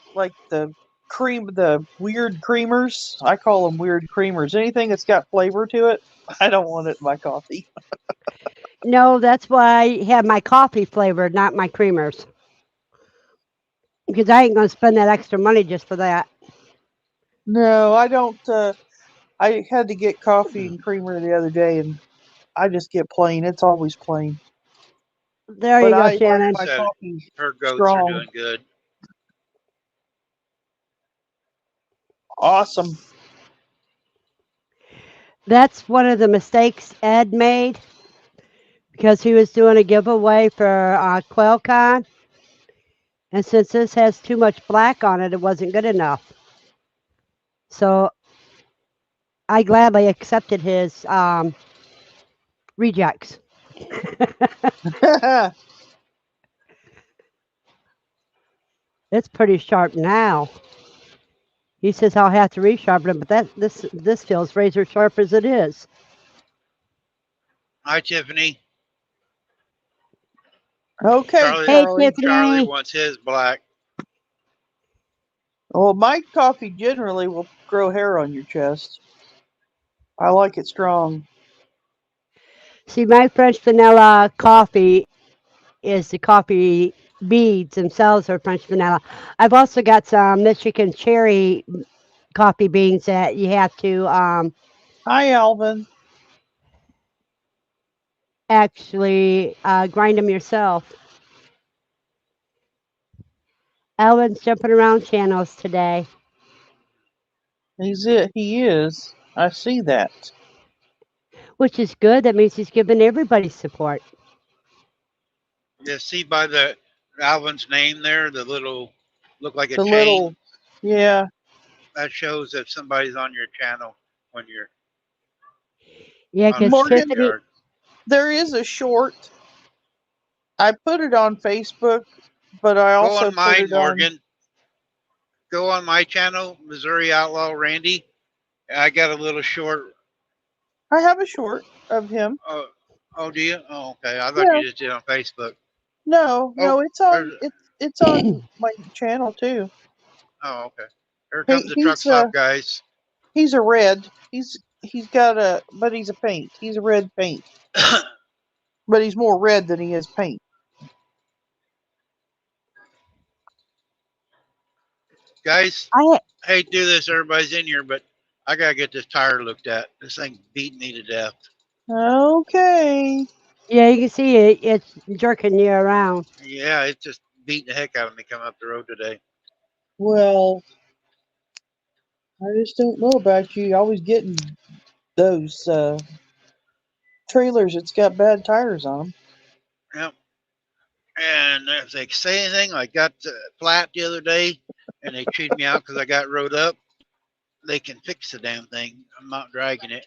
cream, the weird creamers. I call them weird creamers. Anything that's got flavor to it, I don't want it in my coffee. No, that's why I have my coffee flavored, not my creamers. Because I ain't going to spend that extra money just for that. No, I don't. I had to get coffee and creamer the other day, and I just get plain. It's always plain. There But you go, I like Margaret Shannon. my said coffee her goats are strong. doing good. Awesome. That's one of the mistakes Ed made because he was doing a giveaway for QuailCon. And since this has too much black on it, it wasn't good enough. So I gladly accepted his rejects. It's pretty sharp now. He says I'll have to resharpen it, but this feels razor sharp as it is. Hi, Tiffany. Okay, Charlie Hey, Charlie. Charlie Tiffany. wants his black. Well, my coffee generally will grow hair on your chest. I like it strong. See, my French vanilla coffee is the coffee beads themselves are French vanilla. I've also got some Michigan cherry coffee beans that you have to Hi, Alvin. actually grind them yourself. Ellen's jumping around channels today, He's it. He is. I see that. which is good. That means he's giving everybody support. You see by the Alvin's name there, the little look like a The chain. little, yeah. That shows if somebody's on your channel when you're Yeah, on the because Morgan, Tiffany, StreamYard. there is a short. I put it on Facebook, but I Go also on put mine, it on. Morgan. Go on my channel, Missouri Outlaw Randy. I got a little short. I have a short of him. Oh, oh, do you? Oh, okay. I thought Yeah. you just did on Facebook. No, Oh, no, it's there's. on. It's on my channel too. Oh, okay. Here comes the truck He's stop, guys. he's a red. He's got a, but he's a paint. He's a red paint, but he's more red than he is paint. Guys, I I hate to do this. Everybody's in here, but I gotta get this tire looked at. This thing beat me to death. Okay. yeah, you can see it's jerking you around. Yeah, it just beat the heck out of me coming up the road today. Well, I just don't know about you. Always getting those trailers that's got bad tires on them. Yep. And if they say anything, I got flat the other day, and they treated me out because I got rode up. They can fix the damn thing. I'm not dragging it.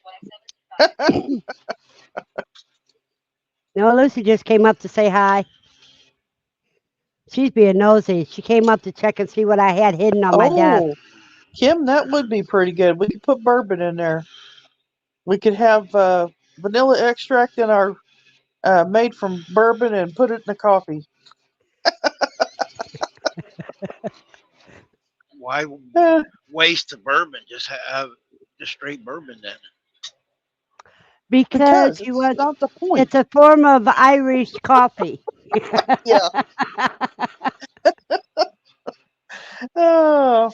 No, Lucy just came up to say hi. She's being nosy. She came up to check and see what I had hidden on my desk. Oh, Kim, that would be pretty good. We could put bourbon in there. We could have vanilla extract in our made from bourbon and put it in the coffee. Why Eh, waste the bourbon? Just have just straight bourbon then. because Because you it's want not the point. it's a form of Irish coffee. Yeah. Oh,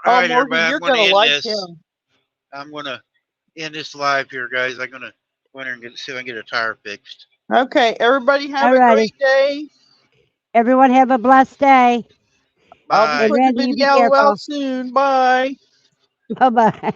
All oh, right, Morgan, everybody. I'm you're going to gonna end like this. him. I'm going to end this live here, guys. I'm going to go in there and see if I can get a tire fixed. Okay, everybody have a Alrighty. great day. Everyone have a blessed day. I'll be And Bye. putting the Randy, you be video out careful. soon. Bye. Bye bye.